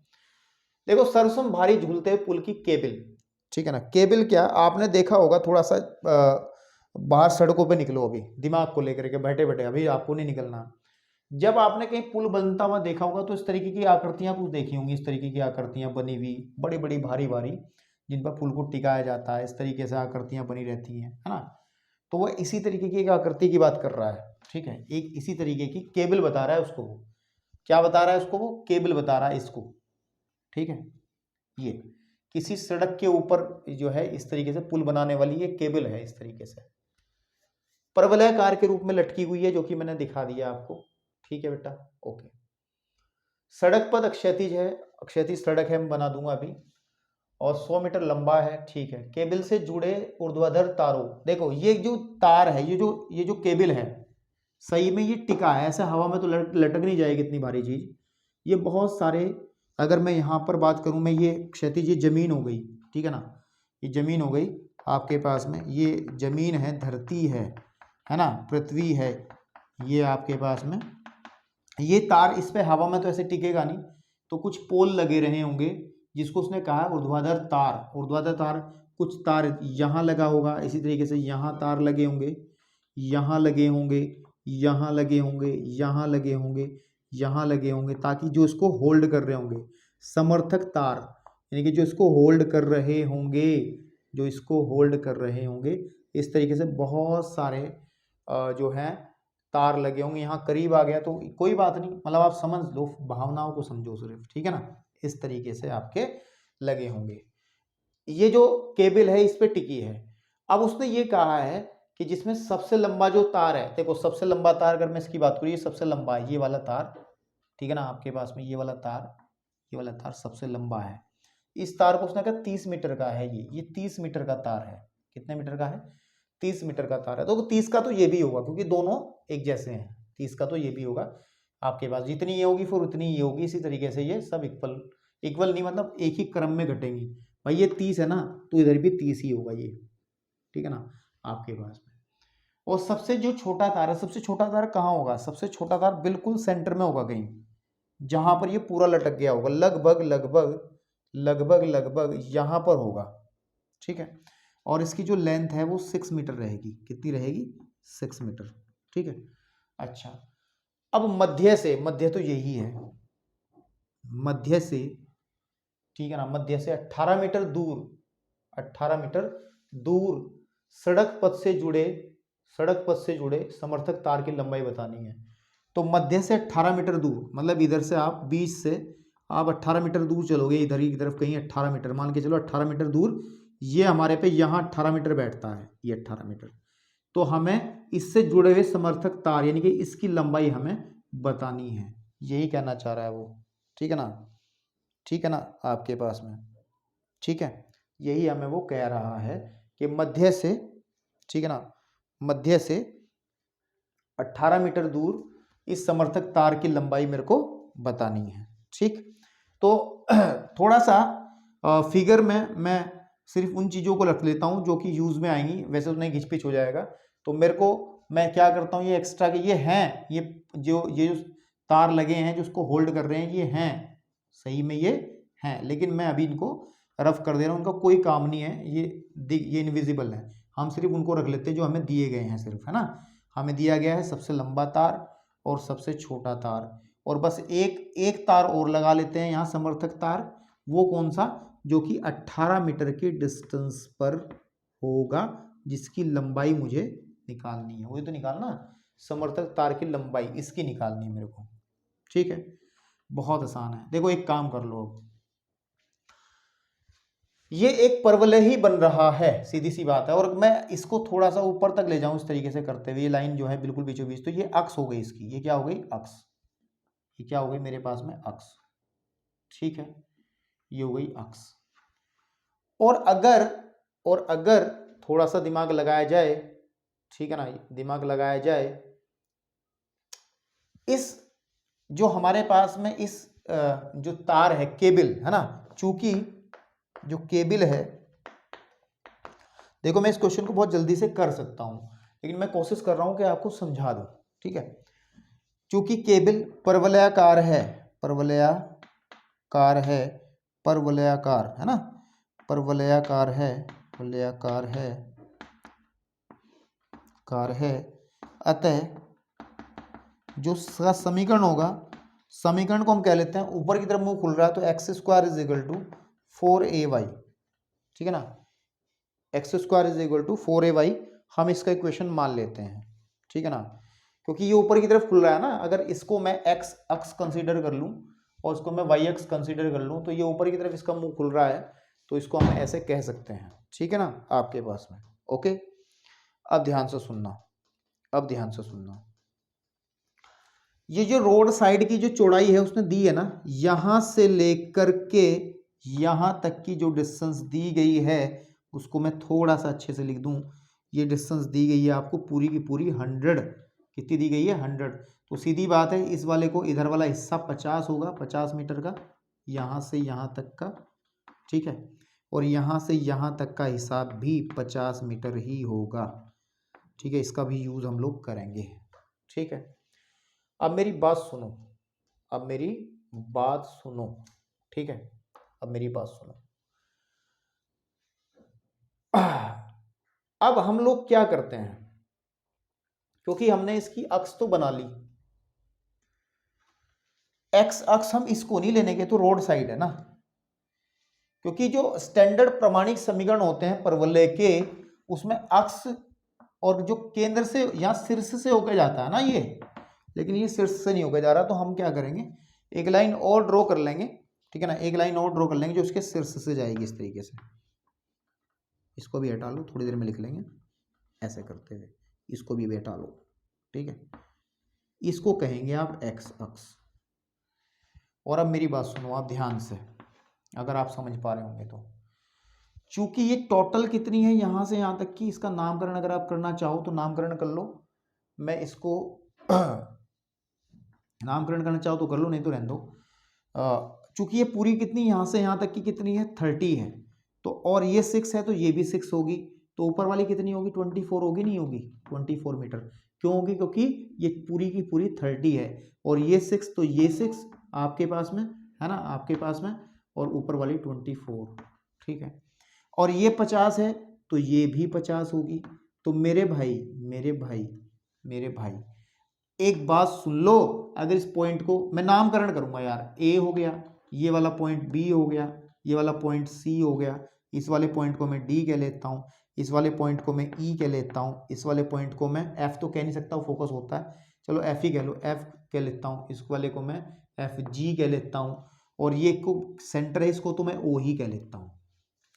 देखो, सरसों भारी झूलते हुए पुल की केबिल, ठीक है ना, केबिल क्या आपने देखा होगा, थोड़ा सा बाहर सड़कों पे निकलो अभी, दिमाग को लेकर के बैठे बैठे, अभी आपको नहीं निकलना। जब आपने कहीं पुल बनता हुआ देखा होगा तो इस तरीके की आकृतियां कुछ देखी होंगी, इस तरीके की आकृतियां बनी हुई, बड़ी बड़ी भारी भारी, जिन पर पुल को टिकाया जाता है, इस तरीके से आकृतियां बनी रहती हैं, है ना। तो वह इसी तरीके की एक आकृति की बात कर रहा है, ठीक है, एक इसी तरीके की केबल बता रहा है उसको, वो क्या बता रहा है उसको, वो केबल बता रहा है इसको, ठीक है। ये किसी सड़क के ऊपर जो है इस तरीके से पुल बनाने वाली ये केबल है, इस तरीके से परवलयाकार के रूप में लटकी हुई है, जो कि मैंने दिखा दिया आपको, ठीक है बेटा, ओके। सड़क पथ अक्षैतिज है, अक्षैतिज सड़क है, मैं बना दूंगा अभी, और 100 मीटर लंबा है, ठीक है। केबल से जुड़े ऊर्ध्वाधर तारों, देखो ये जो तार है, ये जो केबल है, सही में ये टिका है, ऐसे हवा में तो लटक नहीं जाएगी इतनी भारी चीज। ये बहुत सारे, अगर मैं यहाँ पर बात करूँ, मैं ये क्षैतिज, ये जमीन हो गई, ठीक है ना, ये जमीन हो गई आपके पास में, ये जमीन है, धरती है ना, पृथ्वी है, ये आपके पास में ये तार, इस पे हवा में तो ऐसे टिकेगा नहीं, तो कुछ पोल लगे रहे होंगे, जिसको उसने कहा ऊर्ध्वाधर तार। ऊर्ध्वाधर तार, कुछ तार यहाँ लगा होगा, इसी तरीके से यहाँ तार लगे होंगे, यहाँ लगे होंगे, यहाँ लगे होंगे, यहाँ लगे होंगे, यहाँ लगे होंगे, ताकि जो इसको होल्ड कर रहे होंगे, समर्थक तार, यानी कि जो इसको होल्ड कर रहे होंगे, जो इसको होल्ड कर रहे होंगे, इस तरीके से बहुत सारे जो हैं तार लगे होंगे। यहाँ करीब आ गया तो कोई बात नहीं, मतलब आप समझ लो, भावनाओं को समझो सिर्फ, ठीक है ना, इस तरीके से आपके लगे होंगे। ये जो केबल है इस पे टिकी है। अब उसने ये कहा है कि जिसमें सबसे लंबा जो तार है, देखो सबसे लंबा तार अगर मैं इसकी बात करूँ, ये सबसे लंबा है, ये वाला तार, ठीक है ना, आपके पास में ये वाला तार, ये वाला तार सबसे लंबा है। इस तार को उसने कहा 30 मीटर का है, ये 30 मीटर का तार है। कितने मीटर का है? 30 मीटर का तार है। तो 30 का तो ये भी होगा, क्योंकि दोनों एक जैसे हैं। 30 का तो ये भी होगा आपके पास, जितनी ये होगी फिर उतनी ये होगी, इसी तरीके से ये सब इक्वल, इक्वल नहीं मतलब एक ही क्रम में घटेंगी। भाई ये 30 है ना, तो इधर भी 30 ही होगा ये, ठीक है ना, आपके पास में। और सबसे जो छोटा तार है, सबसे छोटा तार कहाँ होगा? सबसे छोटा तार बिल्कुल सेंटर में होगा कहीं, जहां पर ये पूरा लटक गया होगा, लगभग लगभग लगभग लगभग यहां पर होगा, ठीक है। और इसकी जो लेंथ है वो 6 मीटर रहेगी। कितनी रहेगी? 6 मीटर, ठीक है। अच्छा, अब मध्य से, मध्य तो यही है, मध्य से, ठीक है ना, मध्य से 18 मीटर दूर, 18 मीटर दूर सड़क पथ से जुड़े, सड़क पथ से जुड़े समर्थक तार की लंबाई बतानी है। तो मध्य से 18 मीटर दूर, मतलब इधर से आप 20 से आप 18 मीटर दूर चलोगे, इधर ही की तरफ कहीं 18 मीटर, मान के चलो 18 मीटर दूर, ये हमारे पे यहाँ 18 मीटर बैठता है, ये 18 मीटर। तो हमें इससे जुड़े हुए समर्थक तार, यानी कि इसकी लंबाई हमें बतानी है, यही कहना चाह रहा है वो, ठीक है ना, ठीक है ना, आपके पास में, ठीक है। यही हमें वो कह रहा है कि मध्य से, ठीक है ना, मध्य से 18 मीटर दूर इस समर्थक तार की लंबाई मेरे को बतानी है, ठीक। तो थोड़ा सा फिगर में मैं सिर्फ उन चीज़ों को रख लेता हूँ जो कि यूज़ में आएंगी, वैसे तो नहीं घिचपिच हो जाएगा। तो मेरे को, मैं क्या करता हूँ, ये एक्स्ट्रा के ये हैं, ये जो तार लगे हैं जो उसको होल्ड कर रहे हैं, ये हैं, सही में ये हैं, लेकिन मैं अभी इनको रफ कर दे रहा हूँ, उनका कोई काम नहीं है, ये इनविजिबल है। हम सिर्फ उनको रख लेते हैं जो हमें दिए गए हैं, सिर्फ, है ना। हमें दिया गया है सबसे लंबा तार और सबसे छोटा तार, और बस एक एक तार और लगा लेते हैं यहाँ, समर्थक तार। वो कौन सा? जो कि 18 मीटर के डिस्टेंस पर होगा, जिसकी लंबाई मुझे निकालनी है। वही तो निकालना, समर्थक तार की लंबाई इसकी निकालनी है मेरे को, ठीक है। बहुत आसान है। देखो एक काम कर लो, ये एक परवलय ही बन रहा है, सीधी सी बात है। और मैं इसको थोड़ा सा ऊपर तक ले जाऊं इस तरीके से करते हुए, ये लाइन जो है बिल्कुल बीचों बीच, तो ये अक्ष हो गई इसकी, ये क्या हो गई? अक्ष। ये क्या हो गई मेरे पास में? अक्ष, ठीक है, ये हो गई अक्ष। और अगर थोड़ा सा दिमाग लगाया जाए, ठीक है ना, दिमाग लगाया जाए, इस जो हमारे पास में इस जो तार है, केबल है ना, चूंकि जो केबल है, देखो मैं इस क्वेश्चन को बहुत जल्दी से कर सकता हूं, लेकिन मैं कोशिश कर रहा हूं कि आपको समझा दूं, ठीक है। चूंकि केबल परवलयाकार है, परवलयाकार है, परवलयाकार है ना, परवलयाकार है, वलयाकार है, कार है, अतः जो समीकरण होगा, समीकरण को हम कह लेते हैं, ऊपर की तरफ मुंह खुल रहा है तो x square is equal to 4ay, ठीक है ना, x square is equal to 4ay हम इसका इक्वेशन मान लेते हैं, ठीक है ना, क्योंकि ये ऊपर की तरफ खुल रहा है ना। अगर इसको मैं एक्स अक्ष कंसीडर कर लूं और इसको मैं वाई अक्ष कंसीडर कर लूं तो ये ऊपर की तरफ इसका मुंह खुल रहा है, तो इसको हम ऐसे कह सकते हैं, ठीक है ना, आपके पास में। ओके, अब ध्यान से सुनना, अब ध्यान से सुनना, ये जो रोड साइड की जो चौड़ाई है उसने दी है ना, यहां से लेकर के यहां तक की जो डिस्टेंस दी गई है उसको मैं थोड़ा सा अच्छे से लिख दूं, ये डिस्टेंस दी गई है आपको पूरी की पूरी 100, कितनी दी गई है 100, तो सीधी बात है इस वाले को इधर वाला हिस्सा 50 होगा, 50 मीटर का, यहां से यहां तक का, ठीक है, और यहां से यहां तक का हिसाब भी 50 मीटर ही होगा, ठीक है, इसका भी यूज हम लोग करेंगे, ठीक है। अब मेरी बात सुनो, अब मेरी बात सुनो, ठीक है, अब मेरी बात सुनो। अब हम लोग क्या करते हैं, क्योंकि हमने इसकी अक्ष तो बना ली, एक्स अक्ष हम इसको नहीं लेने के, तो रोड साइड है ना, क्योंकि जो स्टैंडर्ड प्रमाणिक समीकरण होते हैं परवलय के, उसमें अक्ष और जो केंद्र से या शीर्ष से होकर जाता है ना ये, लेकिन ये शीर्ष से नहीं होकर जा रहा, तो हम क्या करेंगे, एक लाइन और ड्रॉ कर लेंगे, ठीक है ना, एक लाइन और ड्रॉ कर लेंगे जो उसके शीर्ष से जाएगी इस तरीके से, इसको भी हटा लो, थोड़ी देर में लिख लेंगे ऐसे करते हुए, इसको भी हटा लो, ठीक है, इसको कहेंगे आप एक्स अक्ष। और अब मेरी बात सुनो आप ध्यान से, अगर आप समझ पा रहे होंगे तो, चूंकि ये टोटल कितनी है यहां से यहां तक की, इसका नामकरण अगर आप करना चाहो तो नामकरण कर लो, मैं इसको नामकरण करना चाहो तो कर लो, नहीं तो रहने दो। चूंकि ये पूरी कितनी यहां से यहां तक की कितनी है 30 है, तो और ये 6 है तो ये भी 6 होगी, तो ऊपर वाली कितनी होगी 24 होगी, नहीं होगी 24 मीटर, क्यों होगी, क्योंकि ये पूरी की पूरी 30 है, और ये 6 तो ये 6 आपके पास में है ना, आपके पास में, और ऊपर वाली 24, ठीक है, और ये 50 है तो ये भी 50 होगी। तो मेरे भाई मेरे भाई मेरे भाई एक बात सुन लो, अगर इस पॉइंट को मैं नामकरण करूंगा यार, ए हो गया, ये वाला पॉइंट बी हो गया, ये वाला पॉइंट सी हो गया, इस वाले पॉइंट को मैं डी कह लेता हूँ, इस वाले पॉइंट को मैं ई कह लेता हूँ, इस वाले पॉइंट को मैं एफ तो कह नहीं सकता, फोकस होता है, चलो एफ ही कह लो, एफ कह लेता हूँ, इस वाले को मैं एफ जी कह लेता हूँ, और ये को सेंटर है इसको तो मैं ओ ही कह लेता हूँ,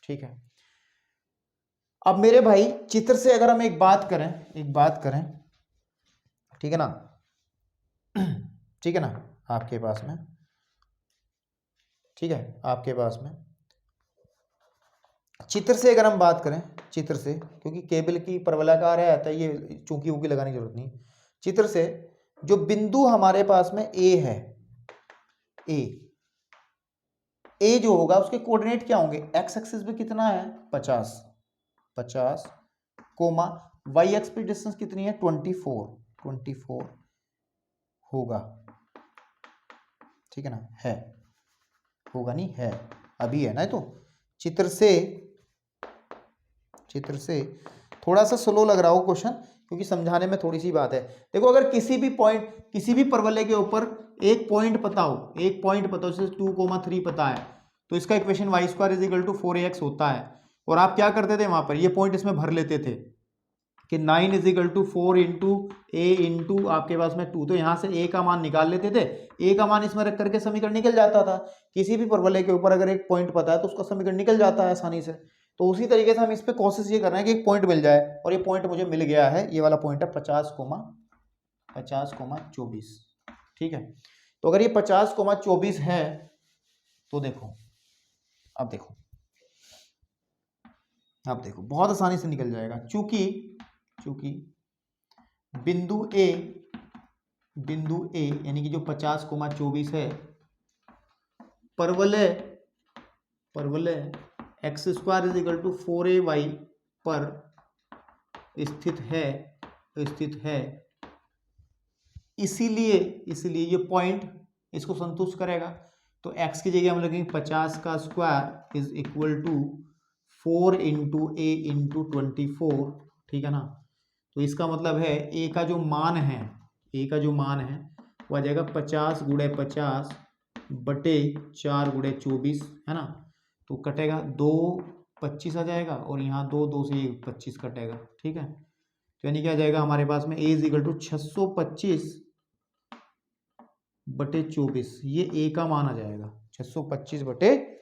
ठीक है। अब मेरे भाई चित्र से अगर हम एक बात करें, ठीक है ना, ठीक है ना, आपके पास में, ठीक है, आपके पास में चित्र से अगर हम बात करें, चित्र से, क्योंकि केबल की परवलयाकार है आता है, ये चूंकि ऊकी लगाने की जरूरत नहीं, चित्र से जो बिंदु हमारे पास में ए है, ए जो होगा उसके कोऑर्डिनेट क्या होंगे, एक्स एक्सिस पे कितना है 50 कोमा, वाई एक्स पे डिस्टेंस कितनी है 24 होगा, ठीक है ना, है, होगा नहीं है, अभी है ना, तो चित्र से थोड़ा सा स्लो लग रहा हो क्वेश्चन, क्योंकि समझाने में थोड़ी सी बात है। देखो अगर किसी भी पॉइंट, किसी भी परवलय के ऊपर एक पॉइंट पता हो, जैसे 2,3 पता है, तो इसका equation y square is equal to 4ax होता है, और आप क्या करते थे वहां पर, ये पॉइंट इसमें भर लेते थे कि 9 is equal to 4 into a into आपके पास में 2, तो यहां से ए का मान निकाल लेते थे, ए का मान इसमें रख करके समीकरण निकल जाता था। किसी भी परवलय के ऊपर अगर एक पॉइंट पता है तो उसका समीकरण निकल जाता है आसानी से। तो उसी तरीके से हम इस पे कोशिश ये कर रहे हैं कि एक पॉइंट मिल जाए, और ये पॉइंट मुझे मिल गया है, ये वाला पॉइंट है 50,24, ठीक है। तो अगर ये 50,24 है तो देखो, अब देखो बहुत आसानी से निकल जाएगा, चूंकि बिंदु ए बिंदु ए यानी कि जो 50,24 है परवलय x square is equal to 4ay पर स्थित है इसीलिए ये पॉइंट इसको संतुष्ट करेगा। तो x की जगह हम लिखेंगे 50 का square is equal to 4 into a into 24, ठीक है ना। तो इसका मतलब है a का जो मान है वो आ जाएगा 50 गुणे 50 बटे 4 गुणे 24, है ना। तो कटेगा 2 25 आ जाएगा और यहाँ 2 से 25 कटेगा, ठीक है। तो यानी क्या आ जाएगा हमारे पास में a इज इक्वल टू 625 बटे 24, ये a का मान आ जाएगा 625 बटे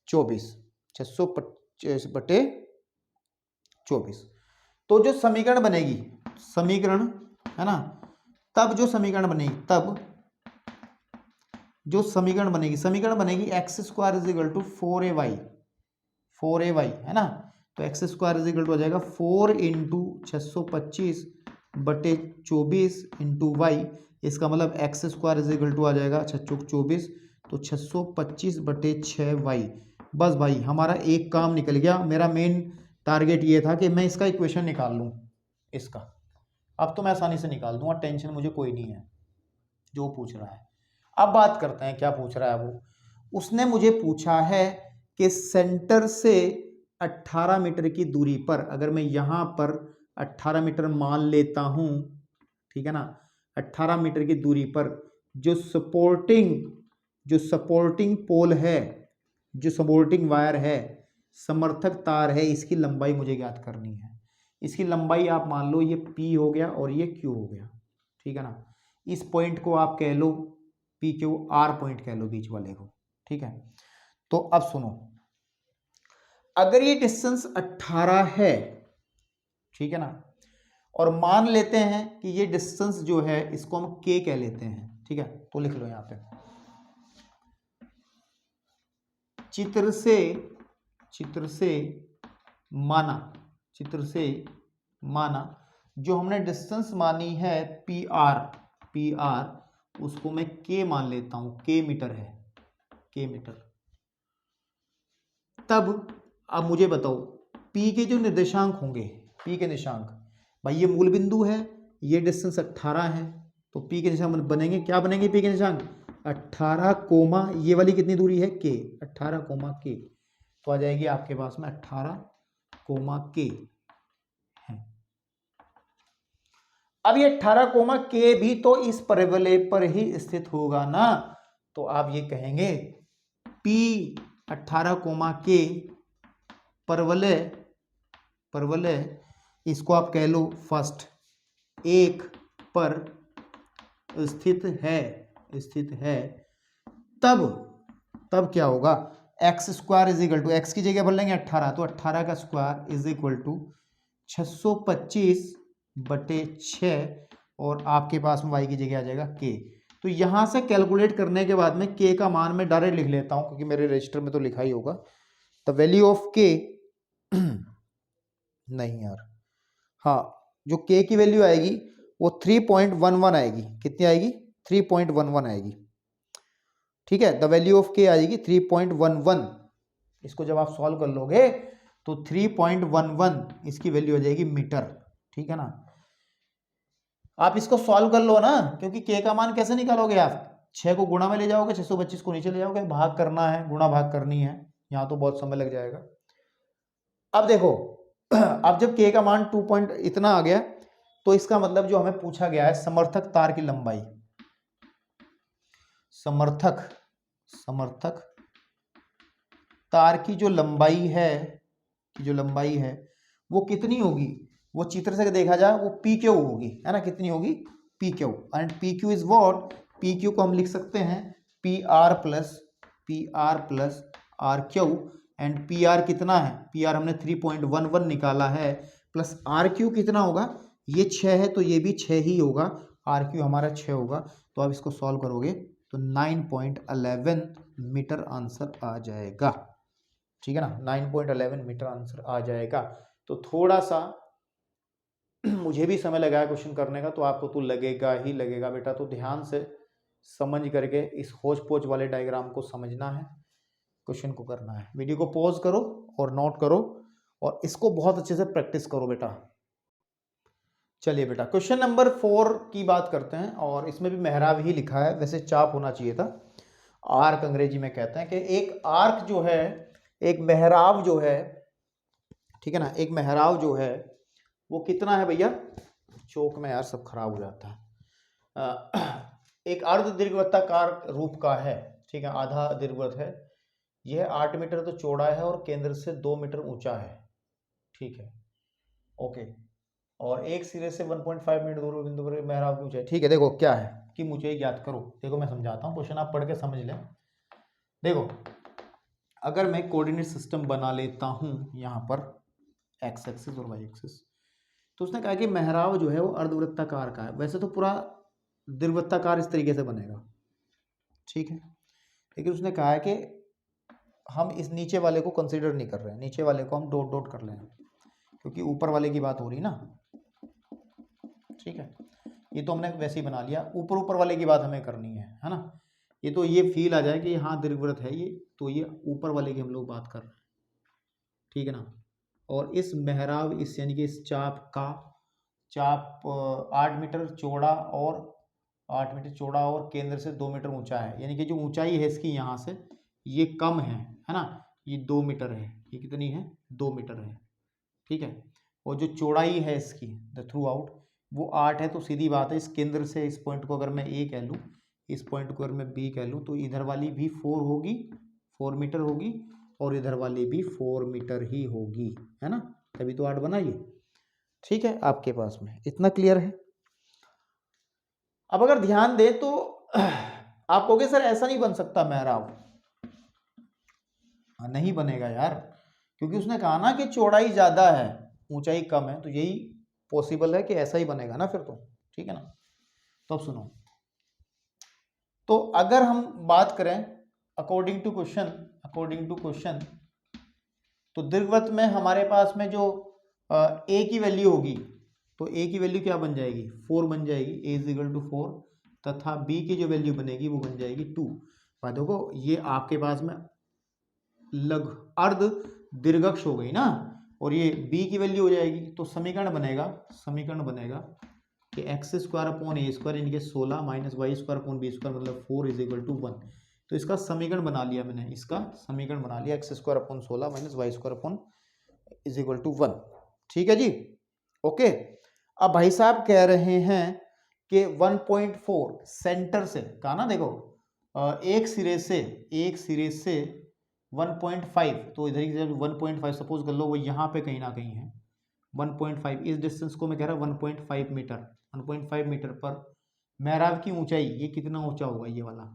24, 625 बटे 24। तो जो समीकरण बनेगी है ना, तब जो समीकरण बनेगी x square is equal to 4ay है ना। तो x square is equal to आ जाएगा 4 इंटू 625 बटे 24 इंटू वाई। इसका मतलब x square is equal to आ जाएगा 624, तो 625 बटे 6y। बस भाई हमारा एक काम निकल गया। मेरा मेन टारगेट ये था कि मैं इसका इक्वेशन निकाल लूँ इसका। अब तो मैं आसानी से निकाल दूंगा, टेंशन मुझे कोई नहीं है जो पूछ रहा है। अब बात करते हैं क्या पूछ रहा है वो। उसने मुझे पूछा है कि सेंटर से 18 मीटर की दूरी पर, अगर मैं यहाँ पर 18 मीटर मान लेता हूँ, ठीक है ना, 18 मीटर की दूरी पर जो सपोर्टिंग पोल है, जो सपोर्टिंग वायर है, समर्थक तार है, इसकी लंबाई मुझे ज्ञात करनी है। इसकी लंबाई आप मान लो ये P हो गया और ये Q हो गया, ठीक है ना। इस पॉइंट को आप कह लो PQR पॉइंट कह लो बीच वाले को, ठीक है। तो अब सुनो, अगर ये डिस्टेंस 18 है, ठीक है ना, और मान लेते हैं कि ये डिस्टेंस जो है इसको हम K कह लेते हैं, ठीक है। तो लिख लो यहां पे, चित्र से माना जो हमने डिस्टेंस मानी है PR उसको मैं K मान लेता हूं, K मीटर है, K मीटर। तब अब मुझे बताओ P के जो निर्देशांक होंगे, P के निर्देशांक, भाई ये मूल बिंदु है, ये डिस्टेंस 18 है, तो P के निर्देशांक बनेंगे, क्या बनेंगे P के निर्देशांक 18 कोमा ये वाली कितनी दूरी है K, 18 कोमा K। तो आ जाएगी आपके पास में 18 कोमा K है। अब ये 18 कोमा K भी तो इस परवलय पर ही स्थित होगा ना। तो आप ये कहेंगे P 18 कोमा K परवलय इसको आप कह लो फर्स्ट 1 पर स्थित है। तब क्या होगा, x square is equal to, x की जगह भर लेंगे 18, तो 18 का स्क्वायर इज इक्वल टू 625 बटे 6 और आपके पास में y की जगह आ जाएगा K। तो यहां से कैलकुलेट करने के बाद में K का मान मैं डायरेक्ट लिख लेता हूं क्योंकि मेरे रजिस्टर में तो लिखा ही होगा। द वैल्यू ऑफ K नहीं यार, हाँ, जो K की वैल्यू आएगी वो 3.11 आएगी। कितनी आएगी, 3.11 आएगी, ठीक है। द वैल्यू ऑफ K आएगी 3.11। इसको जब आप सॉल्व कर लोगे तो 3.11 इसकी वैल्यू आ जाएगी मीटर, ठीक है ना। आप इसको सॉल्व कर लो ना, क्योंकि K का मान कैसे निकालोगे आप, 6 को गुणा में ले जाओगे, 625 को नीचे ले जाओगे, भाग करना है, गुणा भाग करनी है, यहाँ तो बहुत समय लग जाएगा। अब देखो अब जब K का मान 2 पॉइंट इतना आ गया तो इसका मतलब जो हमें पूछा गया है समर्थक तार की लंबाई, समर्थक तार की जो लंबाई है वो कितनी होगी, वो चित्र से देखा जाए वो PQ होगी, है ना। कितनी होगी, PQ। And PQ is what, PQ को हम लिख सकते हैं PR plus RQ। And PR कितना है, PR हमने 3.11 निकाला है, प्लस RQ कितना होगा, ये 6 है तो ये भी 6 ही होगा, RQ हमारा 6 होगा। तो आप इसको सॉल्व करोगे तो 9.11 मीटर आंसर आ जाएगा, ठीक है ना। 9.11 मीटर आंसर आ जाएगा। तो थोड़ा सा मुझे भी समय लगा है क्वेश्चन करने का, तो आपको तो लगेगा ही लगेगा बेटा। तो ध्यान से समझ करके इस होच पोच वाले डायग्राम को समझना है, क्वेश्चन को करना है। वीडियो को पॉज करो और नोट करो और इसको बहुत अच्छे से प्रैक्टिस करो बेटा। चलिए बेटा, क्वेश्चन नंबर 4 की बात करते हैं, और इसमें भी मेहराब ही लिखा है, वैसे चाप होना चाहिए था। आर्क अंग्रेजी में कहते हैं कि एक आर्क जो है, एक मेहराब जो है, ठीक है ना, एक मेहराब जो है वो कितना है भैया, चौक में यार सब खराब हो जाता है। एक अर्ध दीर्घवृत्ताकार रूप का है, ठीक है, आधा दीर्घवृत्त है, यह 8 मीटर तो चौड़ा है और केंद्र से 2 मीटर ऊंचा है, ठीक है, ओके, और एक सिरे से 1.5 मीटर दूर बिंदु पर मेहराब की ऊंचाई, ठीक है। देखो क्या है कि ऊंचाई ज्ञात करो। देखो मैं समझाता हूँ, क्वेश्चन आप पढ़ के समझ लें। देखो अगर मैं कोऑर्डिनेट सिस्टम बना लेता हूँ यहाँ पर एक्स एक्सिस और वाई एक्सिस, तो उसने कहा कि मेहराब जो है वो अर्धवृत्ताकार का है। वैसे तो पूरा दीर्घवृत्ताकार इस तरीके से बनेगा, ठीक है, लेकिन उसने कहा है कि हम इस नीचे वाले को कंसीडर नहीं कर रहे हैं, नीचे वाले को हम डॉट डॉट कर लें, क्योंकि ऊपर वाले की बात हो रही ना, ठीक है। ये तो हमने वैसे ही बना लिया, ऊपर ऊपर वाले की बात हमें करनी है ना। ये तो ये फील आ जाए कि हाँ दीर्घवृत्त है ये, तो ये ऊपर वाले की हम लोग बात कर रहे हैं, ठीक है ना। और इस मेहराब, इस यानी कि इस चाप का, चाप 8 मीटर चौड़ा और 8 मीटर चौड़ा और केंद्र से 2 मीटर ऊंचा है, यानी कि जो ऊंचाई है इसकी यहाँ से ये कम है ना, ये 2 मीटर है, ये कितनी है, 2 मीटर है, ठीक है। और जो चौड़ाई है इसकी द थ्रू आउट वो 8 है, तो सीधी बात है इस केंद्र से इस पॉइंट को अगर मैं ए कह लूँ, इस पॉइंट को अगर मैं बी कह लूँ, तो इधर वाली भी 4 होगी, 4 मीटर होगी, और इधर वाली भी 4 मीटर ही होगी, है ना, तभी तो 8 बना ये, ठीक है। आपके पास में इतना क्लियर है। अब अगर ध्यान दे तो आप कहोगे सर ऐसा नहीं बन सकता मेहराब, नहीं बनेगा यार, क्योंकि उसने कहा ना कि चौड़ाई ज्यादा है ऊंचाई कम है, तो यही पॉसिबल है कि ऐसा ही बनेगा ना फिर तो, ठीक है ना। तो अब सुनो, तो अगर हम बात करें अकॉर्डिंग टू क्वेश्चन, तो दीर्घवृत्त में हमारे पास में जो ए की वैल्यू होगी, तो ए की वैल्यू क्या बन जाएगी, 4 बन जाएगी, ए इज इक्वल टू 4, तथा बी की जो वैल्यू बनेगी वो बन जाएगी 2। देखो ये आपके पास में लघु अर्ध दीर्घक्ष हो गई ना, और ये b की वैल्यू हो जाएगी, तो समीकरण बनेगा कि x square upon a square यानी कि 16 minus y square upon b square मतलब 4 इज इक्वल टू 1। तो इसका समीकरण बना लिया मैंने, इसका समीकरण बना लिया, x square upon 16 minus y square upon is equal to 1, ठीक है जी, ओके। अब भाई साहब कह रहे हैं कि 1.4 सेंटर से कहा ना, देखो एक सिरे से 1.5, तो इधर की 1.5 सपोज कर लो, वो यहाँ पे कहीं ना कहीं है 1.5, इस डिस्टेंस को मैं कह रहा हूँ 1.5 मीटर, 1.5 मीटर पर मेहराब की ऊंचाई, ये कितना ऊंचा होगा ये वाला,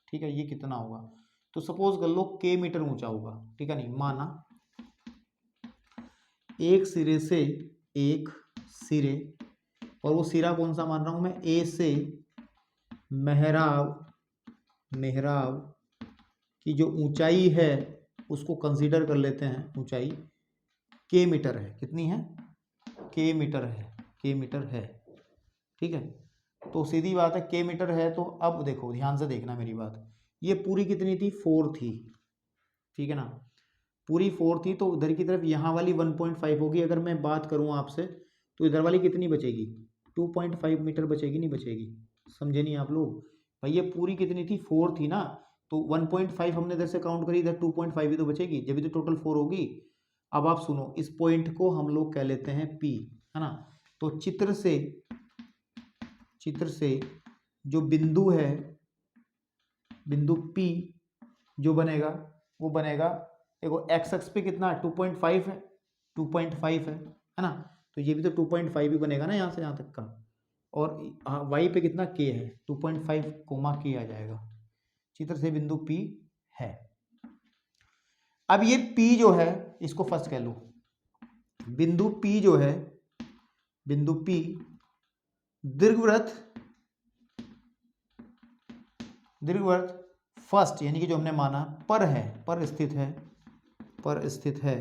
ठीक है, ये कितना होगा, तो सपोज कर लो k मीटर ऊंचा होगा, ठीक है नहीं, माना एक सिरे से, एक सिरे, और वो सिरा कौन सा मान रहा हूं मैं, ए से मेहराब की जो ऊंचाई है उसको कंसीडर कर लेते हैं, ऊंचाई k मीटर है, कितनी है, k मीटर है, ठीक है। तो सीधी बात है k मीटर है, तो अब देखो ध्यान से देखना मेरी बात, ये पूरी कितनी थी, 4 थी, ठीक है ना, पूरी 4 थी, तो उधर की तरफ यहाँ वाली 1.5 होगी। अगर मैं बात करूँ आपसे, तो इधर वाली कितनी बचेगी, 2.5 मीटर बचेगी, नहीं बचेगी, समझे नहीं आप लोग भाई, ये पूरी कितनी थी, 4 थी ना, तो 1.5 हमने इधर से काउंट करी, इधर 2.5 ही तो बचेगी, जब भी तो टोटल 4 होगी। अब आप सुनो, इस पॉइंट को हम लोग कह लेते हैं P, है ना। तो चित्र से जो बिंदु है, बिंदु P जो बनेगा वो बनेगा, देखो एक्स एक्स पे कितना 2.5 है, 2.5 है ना, तो ये भी तो 2.5 ही बनेगा ना यहाँ से यहाँ तक का, और वाई पे कितना k है, 2.5 कोमा k आ जाएगा, चित्र से बिंदु P है। अब ये P जो है इसको फर्स्ट कह लो, बिंदु P जो है, बिंदु P दीर्घवृत्त फर्स्ट यानी कि जो हमने माना पर स्थित है,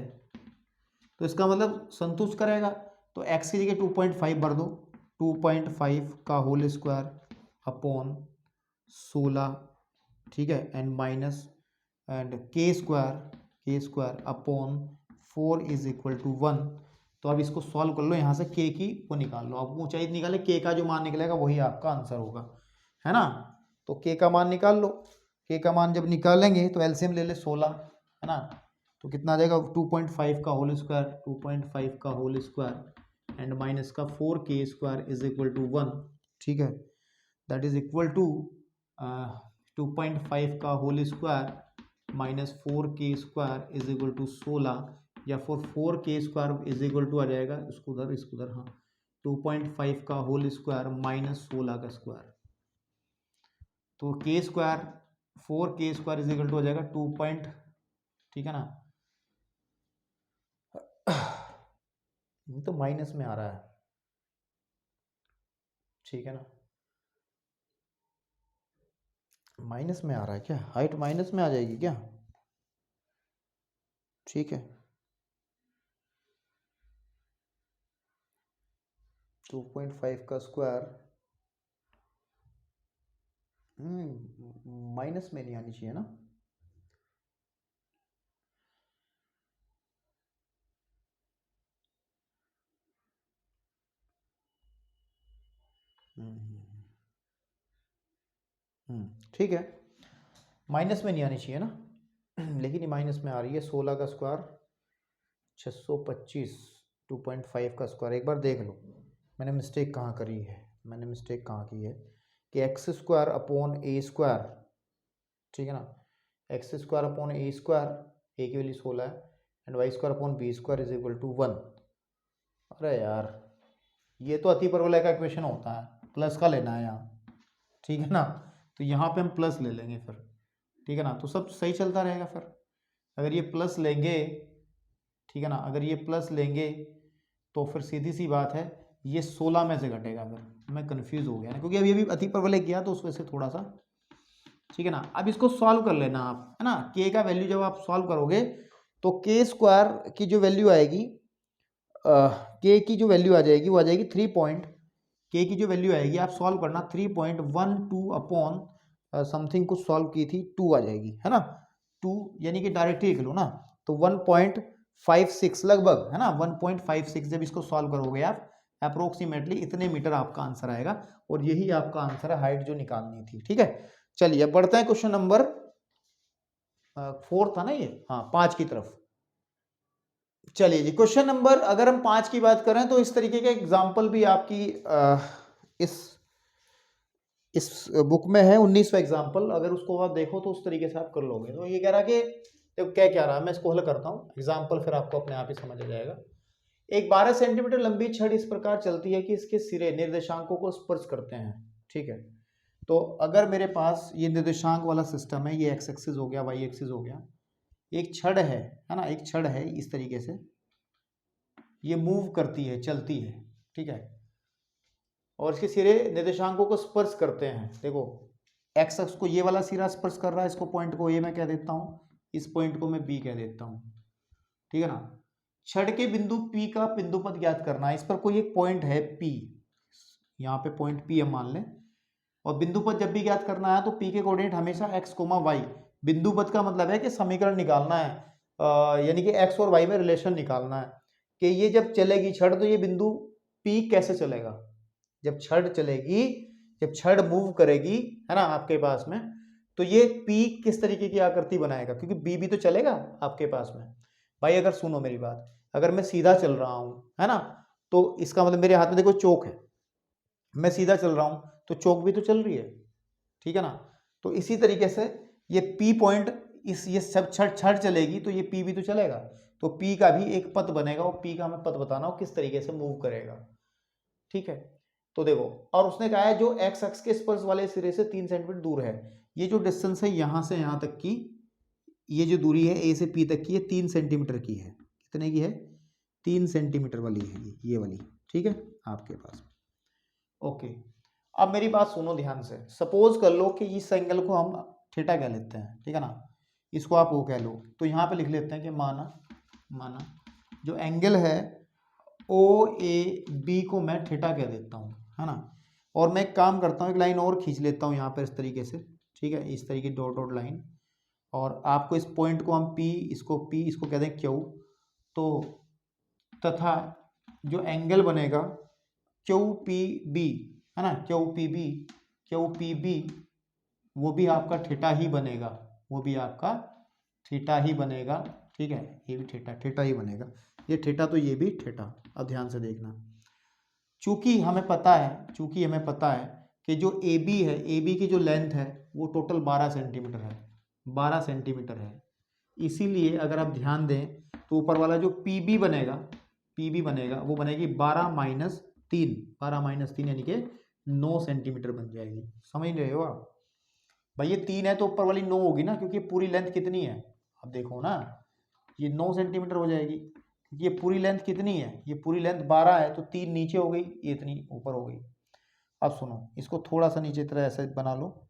तो इसका मतलब संतुष्ट करेगा तो x की जगह 2.5 भर दो, 2.5 का होल स्क्वायर अपॉन 16, ठीक है, एंड माइनस एंड के square upon 4 is equal to 1। तो अब इसको सॉल्व कर लो, यहाँ से के की वो निकाल लो, अब ऊंचाई निकाले, के का जो मान निकलेगा वही आपका आंसर होगा, है ना। तो के का मान निकाल लो, के का मान जब निकालेंगे तो एलसीएम ले ले 16, है ना। तो कितना आ जाएगा 2.5 का होल स्क्वायर, 2.5 का होल स्क्वायर एंड माइनस का 4k square is equal to 1, ठीक है, दैट इज इक्वल टू 2.5 का whole square minus 4k square is equal to 16, या फिर 4k square is equal to आ जाएगा, इसको उधर हाँ, 2.5 का होल स्क्वायर माइनस 16 का स्क्वायर, तो k square 4k square is equal to आ जाएगा 2 पॉइंट, ठीक है ना, ये तो माइनस में आ रहा है, ठीक है ना, माइनस में आ रहा है क्या, हाइट माइनस में आ जाएगी क्या, ठीक है, 2.5 का स्क्वायर माइनस में नहीं आनी चाहिए ना, ठीक है, माइनस में नहीं आनी चाहिए ना, लेकिन ये माइनस में आ रही है। 16 का स्क्वायर 625, 2.5 का स्क्वायर, एक बार देख लो मैंने मिस्टेक कहाँ करी है, मैंने मिस्टेक कहाँ की है कि x square upon a square, ठीक है ना, x square upon a square, a की वैल्यू 16 है, and y square upon b square is equal to 1। अरे यार ये तो अति परवलय का इक्वेशन होता है, प्लस का लेना है यहाँ, ठीक है ना, तो यहाँ पे हम प्लस ले लेंगे फिर, ठीक है ना, तो सब सही चलता रहेगा फिर। अगर ये प्लस लेंगे, ठीक है ना, अगर ये प्लस लेंगे तो फिर सीधी सी बात है ये 16 में से घटेगा, फिर मैं कंफ्यूज हो गया ना, क्योंकि अभी अति परवलय किया तो उस वजह से थोड़ा सा, ठीक है ना। अब इसको सॉल्व कर लेना आप, है ना, के का वैल्यू जब आप सॉल्व करोगे तो के स्क्वायर की जो वैल्यू आएगी, के की जो वैल्यू आ जाएगी वो आ जाएगी 3 पॉइंट, के की जो वैल्यू आएगी आप सॉल्व करना 3.12 अपॉन समथिंग कुछ सॉल्व की थी 2 आ जाएगी, है ना, 2 यानी कि डायरेक्ट ही लिख लो ना, तो 1.56 लगभग, है ना, 1.56 जब इसको सॉल्व करोगे आप अप्रोक्सीमेटली इतने मीटर आपका आंसर आएगा, और यही आपका आंसर है, हाइट जो निकालनी थी, ठीक है। चलिए अब बढ़ते हैं क्वेश्चन नंबर 4 था ना ये, हाँ 5 की तरफ। चलिए जी, क्वेश्चन नंबर अगर हम 5 की बात करें तो इस तरीके के एग्जाम्पल भी आपकी इस बुक में है, 19वां एग्जाम्पल, अगर उसको आप देखो तो उस तरीके से आप कर लोगे। तो ये कह रहा कि तो क्या रहा है, मैं इसको हल करता हूँ, एग्जाम्पल फिर आपको अपने आप ही समझ आ जाएगा। एक 12 सेंटीमीटर लंबी छड़ इस प्रकार चलती है कि इसके सिरे निर्देशांकों को स्पर्श करते हैं, ठीक है। तो अगर मेरे पास ये निर्देशांक वाला सिस्टम है, ये एक्स एक्सिस हो गया, वाई एक्सिस हो गया, एक छड़ है ना, एक छड़ है इस तरीके से, ये मूव करती है, चलती है, ठीक है, और इसके सिरे निर्देशांकों को स्पर्श करते हैं। देखो एक्स अक्ष को ये वाला सिरा स्पर्श कर रहा है, इसको पॉइंट को ए मैं कह देता हूँ, इस पॉइंट को मैं बी कह देता हूँ, ठीक है ना। छड़ के बिंदु पी का बिंदुपद ज्ञात करना है, इस पर कोई एक पॉइंट है पी, यहाँ पे पॉइंट पी हम मान लें, और बिंदुपद जब भी ज्ञात करना है तो पी के कोऑर्डिनेट हमेशा एक्स कोमा वाई, बिंदुपद का मतलब है कि समीकरण निकालना है, यानी कि एक्स और वाई में रिलेशन निकालना है कि ये जब चलेगी छड़ तो ये बिंदु पी कैसे चलेगा, जब छड़ चलेगी, जब छड़ मूव करेगी, है ना, आपके पास में, तो ये पी किस तरीके की आकृति बनाएगा, क्योंकि बी भी तो चलेगा आपके पास में। भाई अगर सुनो मेरी बात, अगर मैं सीधा चल रहा हूं, है ना, तो इसका मतलब मेरे हाथ में देखो चौक है, मैं सीधा चल रहा हूं तो चौक भी तो चल रही है, ठीक है ना। तो इसी तरीके से ये पी पॉइंट, इस ये सब छड़ चलेगी तो ये पी भी तो चलेगा, तो पी का भी एक पथ बनेगा, और पी का हमें पथ बताना हो किस तरीके से मूव करेगा, ठीक है। तो देखो, और उसने कहा है जो एक्स अक्ष के स्पर्श वाले सिरे से 3 सेंटीमीटर दूर है, ये जो डिस्टेंस है यहां से यहां तक की, ये जो दूरी है ए से पी तक की, ये 3 सेंटीमीटर की है, कितने की है, 3 सेंटीमीटर वाली है ये वाली, ठीक है आपके पास। ओके, अब मेरी बात सुनो ध्यान से, सपोज कर लो कि इस एंगल को हम थीटा कह लेते हैं, ठीक है ना, इसको आप वो कह लो, तो यहाँ पे लिख लेते हैं कि माना जो एंगल है ओ ए बी को मैं थीटा कह देता हूँ, है ना। और मैं एक काम करता हूँ, एक लाइन और खींच लेता हूँ यहाँ पर इस तरीके से, ठीक है, इस तरीके डॉट डॉट लाइन। और आपको इस पॉइंट को हम पी, इसको कहते हैं क्यू। तो तथा जो एंगल बनेगा क्यू पी बी, है ना, क्यू पी बी, वो भी आपका थीटा ही बनेगा, वो भी आपका थीटा ही बनेगा, ठीक है। ये भी थीटा ही बनेगा, ये थीटा तो ये भी थीटा। अब ध्यान से देखना, चूंकि हमें पता है कि जो ए बी है, ए बी की जो लेंथ है वो टोटल 12 सेंटीमीटर है, 12 सेंटीमीटर है। इसीलिए अगर आप ध्यान दें तो ऊपर वाला जो पी बी बनेगा वो बनेगी 12 - 3 यानी कि 9 सेंटीमीटर बन जाएगी। समझ रहे हो आप भाई, ये 3 है तो ऊपर वाली 9 होगी ना, क्योंकि पूरी लेंथ कितनी है, अब देखो ना, ये 9 सेंटीमीटर हो जाएगी, क्योंकि ये पूरी लेंथ कितनी है, ये पूरी लेंथ 12 है, तो 3 नीचे हो गई, ये इतनी ऊपर हो गई। अब सुनो, इसको थोड़ा सा नीचे तरह ऐसे बना लो।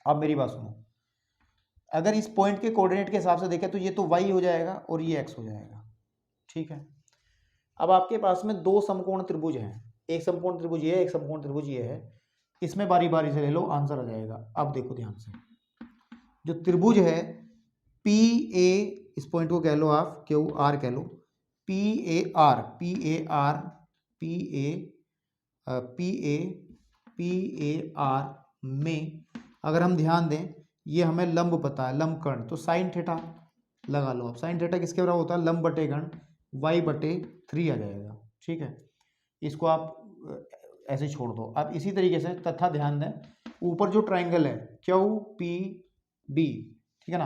अब मेरी बात सुनो, अगर इस पॉइंट के कोऑर्डिनेट के हिसाब से देखें तो ये तो y हो जाएगा और ये x हो जाएगा, ठीक है। अब आपके पास में दो समकोण त्रिभुज हैं, एक समकोण त्रिभुज ये है, एक समकोण त्रिभुज ये है। इसमें बारी बारी से ले लो, आंसर आ जाएगा। अब देखो ध्यान से, जो त्रिभुज है पी ए, इस पॉइंट को कह लो आप क्यू आर कह लो, पी ए आर में अगर हम ध्यान दें, ये हमें लंब पता है, लंब कर्ण, तो साइन थीटा लगा लो। अब साइन थीटा किसके बराबर होता है, लंब बटे घन y/3 आ जाएगा, ठीक है। इसको आप ऐसे छोड़ दो। अब इसी तरीके से तथा ध्यान दें, ऊपर जो ट्राइंगल है क्यू पी बी, ठीक है ना,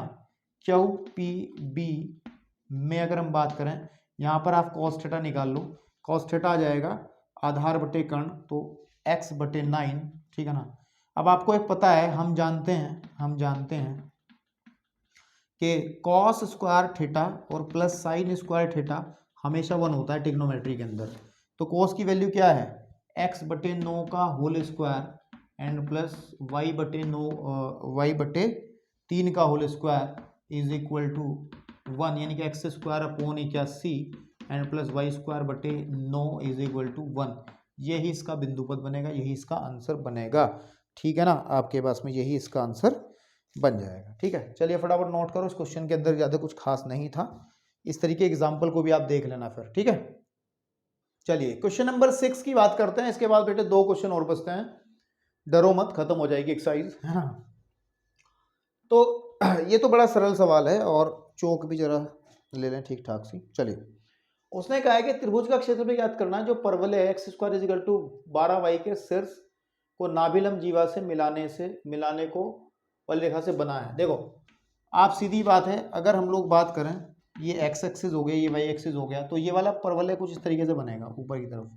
क्यू पी बी में अगर हम बात करें, यहाँ पर आप cos थीटा निकाल लो, cos थीटा आ जाएगा आधार बटे कर्ण, तो x/9, ठीक है ना। अब आपको एक पता है, हम जानते हैं कि cos स्क्वायर थीटा और प्लस साइन स्क्वायर थीटा हमेशा 1 होता है ट्रिग्नोमेट्री के अंदर। तो cos की वैल्यू क्या है, x/9 का whole square and plus y/3 का whole square is equal to 1, यानी कि x² and plus y²/9 is equal to 1। यही इसका बिंदु पद बनेगा, यही इसका आंसर बनेगा, ठीक है ना। आपके पास में यही इसका आंसर बन जाएगा, ठीक है। चलिए फटाफट नोट करो, इस क्वेश्चन के अंदर ज़्यादा कुछ खास नहीं था, इस तरीके एग्जाम्पल को भी आप देख लेना फिर, ठीक है। चलिए क्वेश्चन नंबर 6 की बात करते हैं, इसके बाद बेटे 2 क्वेश्चन और बचते हैं, डरो मत, खत्म हो जाएगी एक्सरसाइज, है ना। तो ये तो बड़ा सरल सवाल है, और चौक भी जरा ले लें ठीक ठाक सी। चलिए, उसने कहा है कि त्रिभुज का क्षेत्रफल ज्ञात करना है जो परवलय है x² = 12y के शीर्ष को नाभिलंब जीवा से मिलाने को वाली रेखा से बना है। देखो आप, सीधी बात है, अगर हम लोग बात करें, ये x एक्सिस हो गया, ये y एक्सिस हो गया, तो ये वाला परवलय कुछ इस तरीके से बनेगा ऊपर की तरफ,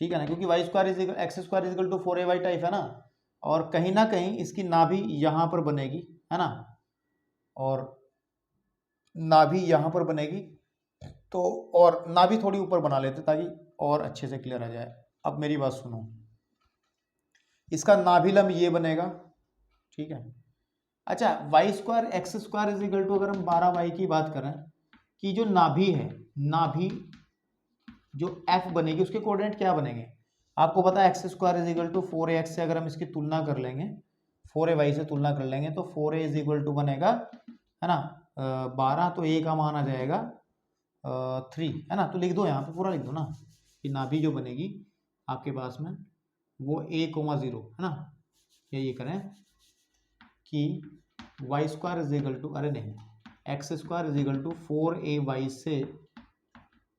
ठीक है ना, क्योंकि x² = 4ay टाइप है ना, और कहीं ना कहीं इसकी नाभि यहाँ पर बनेगी, है ना, और नाभि यहाँ पर बनेगी, तो और नाभि थोड़ी ऊपर बना लेते ताकि और अच्छे से क्लियर आ जाए। अब मेरी बात सुनो, इसका नाभिलंब ये बनेगा, ठीक है। अच्छा, y² x² अगर हम 12y की बात करें, कि जो नाभि है, नाभि जो f बनेगी उसके कोऑर्डिनेट क्या बनेंगे, आपको पता है x² = 4ax से अगर हम इसकी तुलना कर लेंगे, 4ay से तुलना कर लेंगे, तो 4a = बनेगा, है ना, 12, तो a का मान आ जाएगा 3, है ना। तो लिख दो, यहाँ पे पूरा लिख दो ना, कि नाभि जो बनेगी आपके पास में वो a,0, है ना। ये करें कि y² अरे नहीं, x² = 4ay से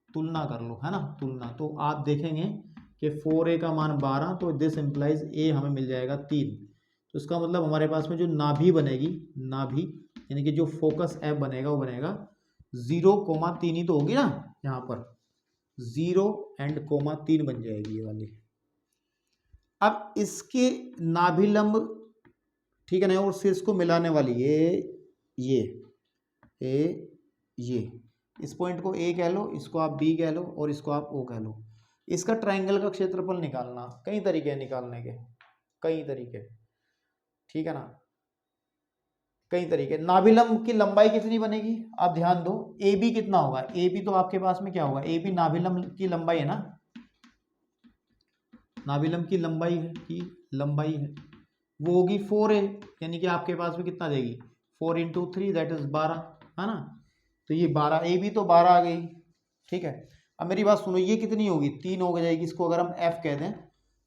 तुलना कर लो, है ना, तुलना। तो आप देखेंगे कि 4a का मान 12, तो दिस इम्प्लाइज a हमें मिल जाएगा 3। तो इसका मतलब हमारे पास में जो नाभि बनेगी, नाभि यानी कि जो फोकस f बनेगा वो बनेगा 0,3 ही तो होगी ना, यहाँ पर 0,3 बन जाएगी ये वाली। अब इसके नाभिलंब, ठीक है ना, और शीर्ष को मिलाने वाली ये इस पॉइंट को A कह लो, इसको आप B कह लो, और इसको आप O कह लो। इसका ट्राइंगल का क्षेत्रफल निकालना, कई तरीके निकालने के, कई तरीके, ठीक है ना, कई तरीके। नाभिलंब की लंबाई कितनी बनेगी आप ध्यान दो, ए बी कितना होगा, ए बी तो आपके पास में क्या होगा, ए बी नाभिलंब की लंबाई है ना, नाभिलंब की लंबाई है वो होगी 4a, यानी कि आपके पास में कितना देगी 4 इंटू 3 दैट इज 12, है ना। तो ये 12, ए बी तो 12 आ गई, ठीक है। अब मेरी बात सुनो, ये कितनी होगी 3 हो जाएगी, इसको अगर हम एफ कह दें,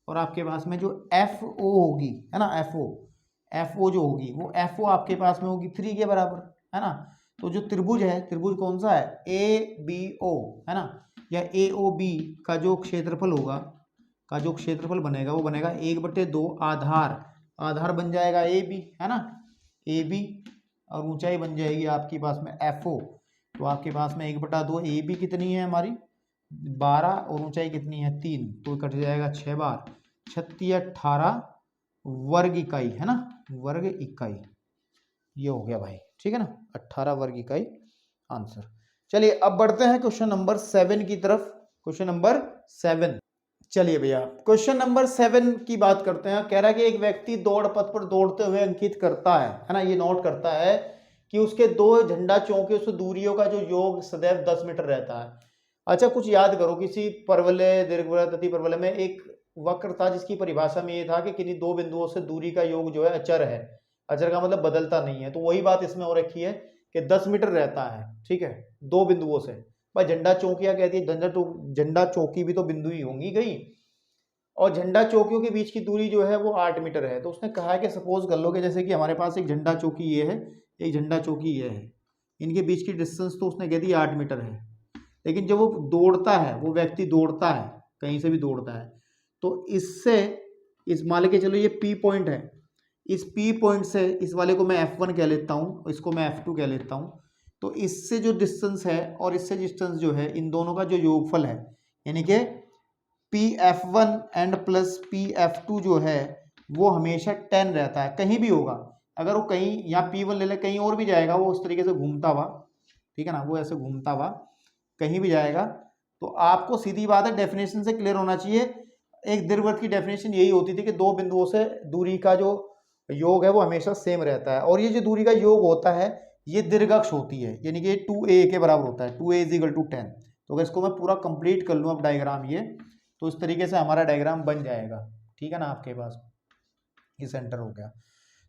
और आपके पास में जो एफ ओ होगी, है ना, एफ ओ जो होगी वो एफ ओ आपके पास में होगी 3 के बराबर, है ना। तो जो त्रिभुज है, त्रिभुज कौन सा है, ए बी ओ, है ना, या ए ओ बी का जो क्षेत्रफल होगा, का जो क्षेत्रफल बनेगा वो बनेगा 1/2 आधार बन जाएगा ए बी, है ना, ए बी, और ऊंचाई बन जाएगी आपके पास में एफ ओ। तो आपके पास में 1/2 ए बी कितनी है हमारी 12, और ऊंचाई कितनी है 3, तो कट जाएगा 6 बार, 36 18 वर्ग इकाई, है ना, वर्ग इकाई, ये हो गया भाई, ठीक है ना, 18 वर्ग इकाई आंसर। चलिए अब बढ़ते हैं क्वेश्चन नंबर 7 की तरफ, क्वेश्चन नंबर 7। चलिए भैया क्वेश्चन नंबर 7 की बात करते हैं। कह रहा है कि एक व्यक्ति दौड़ पथ पर दौड़ते हुए अंकित करता है ना, ये नोट करता है कि उसके 2 झंडा चौके से दूरियों का जो योग सदैव 10 मीटर रहता है। अच्छा कुछ याद करो, किसी परवलय, दीर्घवृत्त, अति परवलय में एक वक्र था जिसकी परिभाषा में ये था कि किन्हीं 2 बिंदुओं से दूरी का योग जो है अचर है, अचर का मतलब बदलता नहीं है, तो वही बात इसमें हो रखी है कि 10 मीटर रहता है, ठीक है, 2 बिंदुओं से। भाई झंडा चौकियां कहती है, झंडा चौकी भी तो बिंदु ही होंगी कहीं, और झंडा चौकियों के बीच की दूरी जो है वो 8 मीटर है। तो उसने कहा है कि सपोज कर लो कि जैसे कि हमारे पास एक झंडा चौकी ये है, एक झंडा चौकी ये है, इनके बीच की डिस्टेंस तो उसने कह दी 8 मीटर है, लेकिन जब वो दौड़ता है, वो व्यक्ति दौड़ता है, कहीं से भी दौड़ता है, तो इससे इस मान के चलो ये पी पॉइंट है, इस पी पॉइंट से इस वाले को मैं F1 कह लेता हूँ, इसको मैं F2 कह लेता हूँ, तो इससे जो डिस्टेंस है और इससे डिस्टेंस जो है, इन दोनों का जो योगफल है, यानी कि PF1 एंड प्लस PF2 जो है वो हमेशा 10 रहता है, कहीं भी होगा, अगर वो कहीं यहाँ P1 ले ले, कहीं और भी जाएगा वो उस तरीके से घूमता हुआ, ठीक है ना, वो ऐसे घूमता हुआ कहीं भी जाएगा। तो आपको सीधी बात है, डेफिनेशन से क्लियर होना चाहिए। एक दीर्घवृत्त की डेफिनेशन यही होती थी कि 2 बिंदुओं से दूरी का जो योग है वो हमेशा सेम रहता है, और ये जो दूरी का योग होता है ये दीर्घअक्ष होती है, यानी कि 2a के बराबर होता है, 2a = 10। तो अगर इसको मैं पूरा कंप्लीट कर लूँ अब डायग्राम ये, तो इस तरीके से हमारा डायग्राम बन जाएगा, ठीक है ना, आपके पास ये सेंटर हो गया।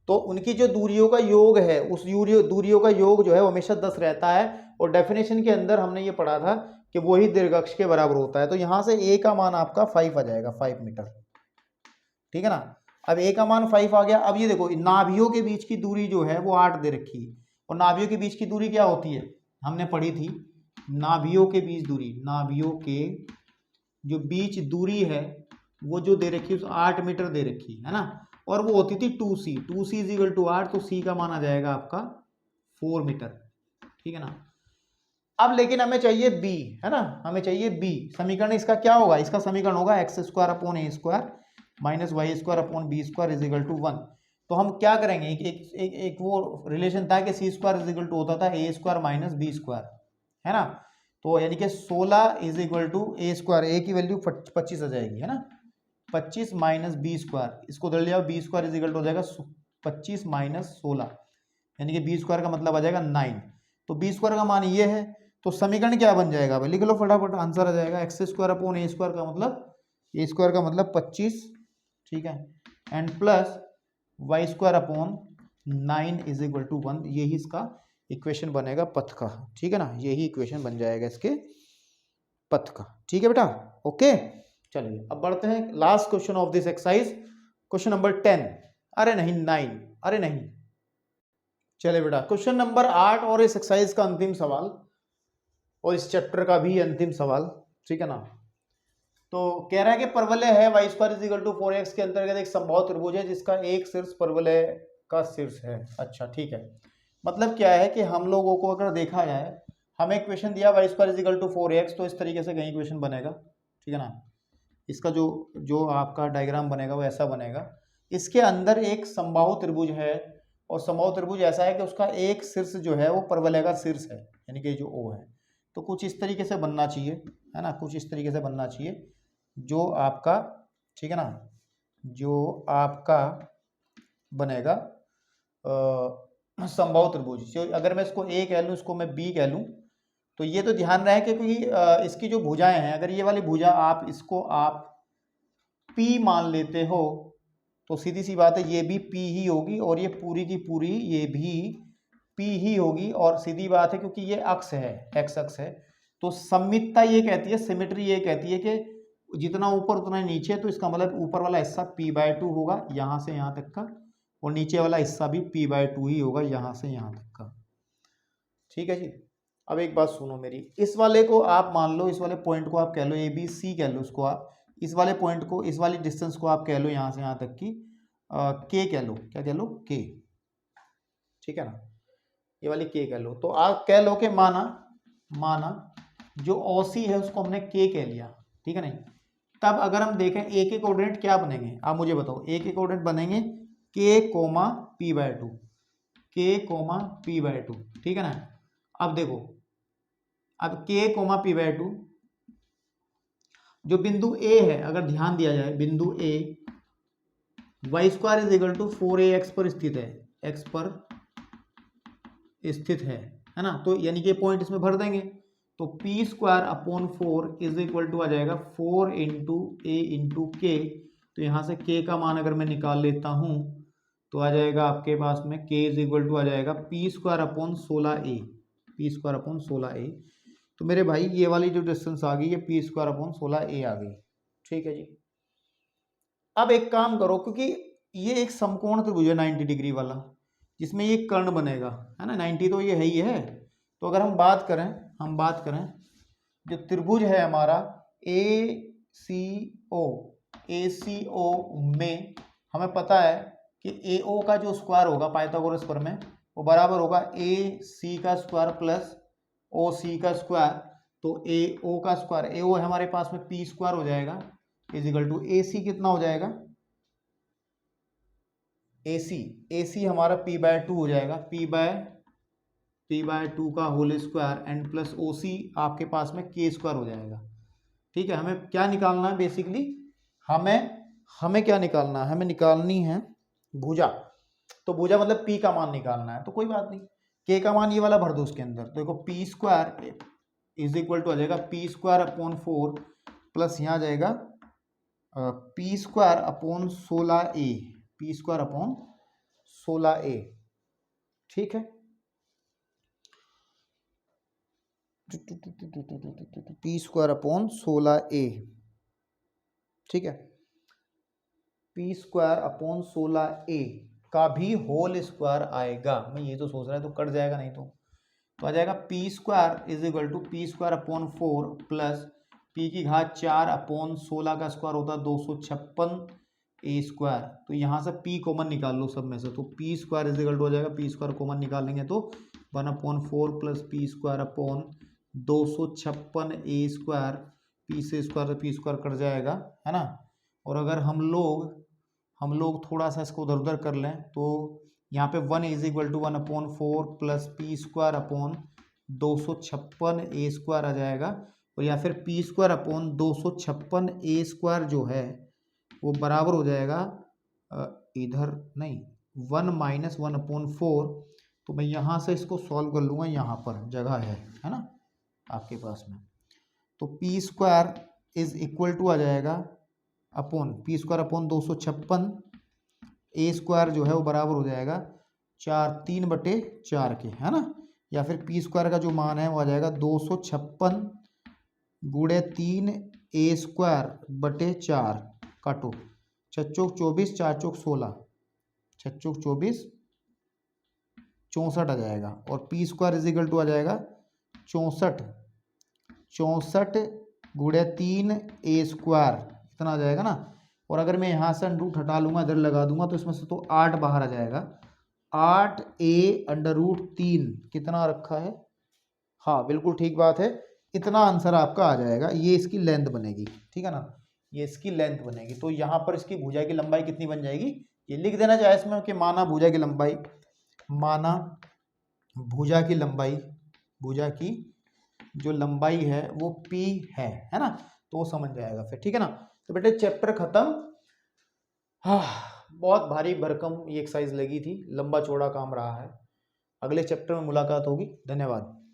तो उनकी जो दूरियों का योग है, उस दूरियों का योग जो है वो हमेशा 10 रहता है, और डेफिनेशन के अंदर हमने ये पढ़ा था कि वही दीर्घअक्ष के बराबर होता है। तो यहां से a का मान आपका 5 आ जाएगा, 5 मीटर, ठीक है ना। अब a का मान 5 आ गया। अब ये देखो नाभियों के बीच की दूरी जो है वो 8 दे रखी है, और नाभियों के बीच की दूरी क्या होती है, हमने पढ़ी थी, नाभियों के बीच दूरी, नाभियों के जो बीच दूरी है वो जो दे रखी है 8 मीटर दे रखी है ना, और वो होती थी 2c, 2c = 8, तो c का मान आ जाएगा आपका 4 मीटर, ठीक है ना। अब लेकिन हमें चाहिए b, है ना, हमें चाहिए b। समीकरण इसका क्या होगा, इसका समीकरण होगा x² - y² / b² = 1। तो हम क्या करेंगे, एक वो रिलेशन था कि c² होता था a² - b², है ना। तो यानी कि 16 = a² की वैल्यू 25 आ जाएगी, है ना, 25 - b², इसको उधर ले जाओ, b² हो जाएगा 25 - 16, यानी कि b² का मतलब आ जाएगा 9। तो b² का मान ये है, तो समीकरण क्या बन जाएगा भाई, लिख लो फटाफट, आंसर आ जाएगा x² / a² का मतलब, a² का मतलब 25, ठीक है, एंड प्लस y² / 9 = 1, यही इसका इक्वेशन बनेगा पथ का, ठीक है ना, यही इक्वेशन बन जाएगा इसके पथ का, ठीक है बेटा, ओके। चलिए अब बढ़ते हैं last question of this exercise, question number 10, अरे नहीं 9, अरे नहीं, चलिए बेटा क्वेश्चन नंबर 8 और इस एक्सरसाइज का अंतिम सवाल, और इस चैप्टर का भी अंतिम सवाल, ठीक है ना। तो कह रहा है कि परवलय है y² = 4x के अंतर्गत एक समबाहु त्रिभुज है जिसका एक शीर्ष परवलय का शीर्ष है। अच्छा ठीक है, मतलब क्या है कि हम लोगों को अगर देखा जाए, हमें क्वेश्चन दिया y² = 4x, तो इस तरीके से कहीं क्वेश्चन बनेगा, ठीक है ना। इसका जो आपका डायग्राम बनेगा वो ऐसा बनेगा, इसके अंदर एक समबाहु त्रिभुज है, और समबाहु त्रिभुज ऐसा है कि उसका एक शीर्ष जो है वो परवलय का शीर्ष है, यानी कि जो O है। तो कुछ इस तरीके से बनना चाहिए, है ना, कुछ इस तरीके से बनना चाहिए जो आपका, ठीक है ना, जो आपका बनेगा समबाहु त्रिभुज, जो अगर मैं इसको ए कह लूँ, इसको मैं बी कह लूँ, तो ये तो ध्यान रहे कि क्योंकि इसकी जो भुजाएं हैं, अगर ये वाली भुजा आप इसको आप पी मान लेते हो तो सीधी सी बात है ये भी पी ही होगी और ये पूरी की पूरी ये भी पी ही होगी। और सीधी बात है क्योंकि ये अक्ष है, एक्स अक्ष है, तो सममितता ये कहती है, सिमेट्री ये कहती है कि जितना ऊपर उतना नीचे, तो इसका मतलब ऊपर वाला हिस्सा p/2 होगा यहाँ से यहाँ तक का, और नीचे वाला हिस्सा भी p/2 ही होगा यहाँ से यहाँ तक का। ठीक है जी। अब एक बात सुनो मेरी, इस वाले को आप मान लो, इस वाले पॉइंट को आप कह लो ए बी सी कह लो उसको आप, इस वाले पॉइंट को, इस वाली डिस्टेंस को आप कह लो यहाँ से यहाँ तक की के कह लो, क्या कह लो, के। ठीक है ना, ये वाली के कह लो। तो आप कह लो कि माना जो OC है उसको हमने के कह लिया, ठीक है नहीं। तब अगर हम देखें ए के कोऑर्डिनेट क्या बनेंगे, आप मुझे बताओ, ए के कोऑर्डिनेट बनेंगे के कोमा p/2, के कोमा p/2, ठीक है ना। अब देखो, अब के कोमा p/2, जो बिंदु ए है, अगर ध्यान दिया जाए बिंदु ए y² = 4ax पर स्थित है, x पर स्थित है ना। तो यानी कि पॉइंट इसमें भर देंगे, तो p² / 4 = आ जाएगा 4 × a × k। तो यहाँ से k का मान अगर मैं निकाल लेता हूँ तो आ जाएगा आपके पास में k = आ जाएगा p² / 16a, p² / 16a। तो मेरे भाई ये वाली जो डिस्टेंस आ गई, ये p² / 16a आ गई। ठीक है जी। अब एक काम करो, क्योंकि ये एक समकोण त्रिभुज है 90 डिग्री वाला, जिसमें ये कर्ण बनेगा, है ना, 90 तो ये है ही है। तो अगर हम बात करें जो त्रिभुज है हमारा ACO में, हमें पता है कि AO का जो स्क्वायर होगा पाइथागोरस प्रमेय, वो बराबर होगा AC का स्क्वायर प्लस OC का स्क्वायर। तो AO का स्क्वायर, AO है हमारे पास में p² हो जाएगा, = AC कितना हो जाएगा, AC हमारा p/2 हो जाएगा, p/2 का whole square and plus OC आपके पास में k² हो जाएगा। ठीक है, हमें क्या निकालना है बेसिकली, हमें क्या निकालना है, हमें निकालनी है भुजा। तो भुजा मतलब p का मान निकालना है, तो कोई बात नहीं, k का मान ये वाला भर दो उसके अंदर। तो देखो p² = आ जाएगा p² / 4 प्लस यहाँ आ जाएगा p² / 16a, p² / 16a। ठीक है, p² / 16a। ठीक है, p² / 16a का भी होल स्क्वायर आएगा। मैं ये तो सोच रहा है तो कट जाएगा, नहीं तो आ जाएगा p² = p² / 4 प्लस p की घात 4 / 16 का स्क्वायर होता है 256a²। तो यहाँ से p कॉमन निकाल लो सब में से, तो p² = हो जाएगा, p² कॉमन निकालेंगे तो 1/4 प्लस p² / 256a², p से स्क्वायर p² कट जाएगा, है ना। और अगर हम लोग थोड़ा सा इसको उधर उधर कर लें तो यहाँ पे 1 = 1/4 प्लस p² / 256a² आ जाएगा। और या फिर p² / 256a² जो है वो बराबर हो जाएगा इधर नहीं 1 - 1/4। तो मैं यहाँ से इसको सॉल्व कर लूँगा, यहाँ पर जगह है ना आपके पास में। तो p² = आ जाएगा अपॉन p² / 256 a² जो है वो बराबर हो जाएगा 3/4 के, है ना। या फिर p² का जो मान है वो आ जाएगा 256 × 3 a²/4। काटो, 6 चौक 24, 4 चौक 16, 6 चौक 24, 64 आ जाएगा। और p² = आ जाएगा 64 × 3 a², इतना आ जाएगा ना। और अगर मैं यहाँ से अंडरूट हटा लूँगा, इधर लगा दूंगा, तो इसमें से तो 8 बाहर आ जाएगा, 8a√3 कितना रखा है, हाँ बिल्कुल ठीक बात है, इतना आंसर आपका आ जाएगा। ये इसकी लेंथ बनेगी, ठीक है ना, ये इसकी लेंथ बनेगी। तो यहाँ पर इसकी भुजा की लंबाई कितनी बन जाएगी, ये लिख देना चाहे इसमें कि माना भुजा की लंबाई, भुजा की जो लंबाई है वो p है ना, तो समझ जाएगा फिर, ठीक है ना। तो बेटे चैप्टर खत्म। हाँ, बहुत भारी भरकम ये एक्सरसाइज लगी थी, लंबा चौड़ा काम रहा है। अगले चैप्टर में मुलाकात होगी। धन्यवाद।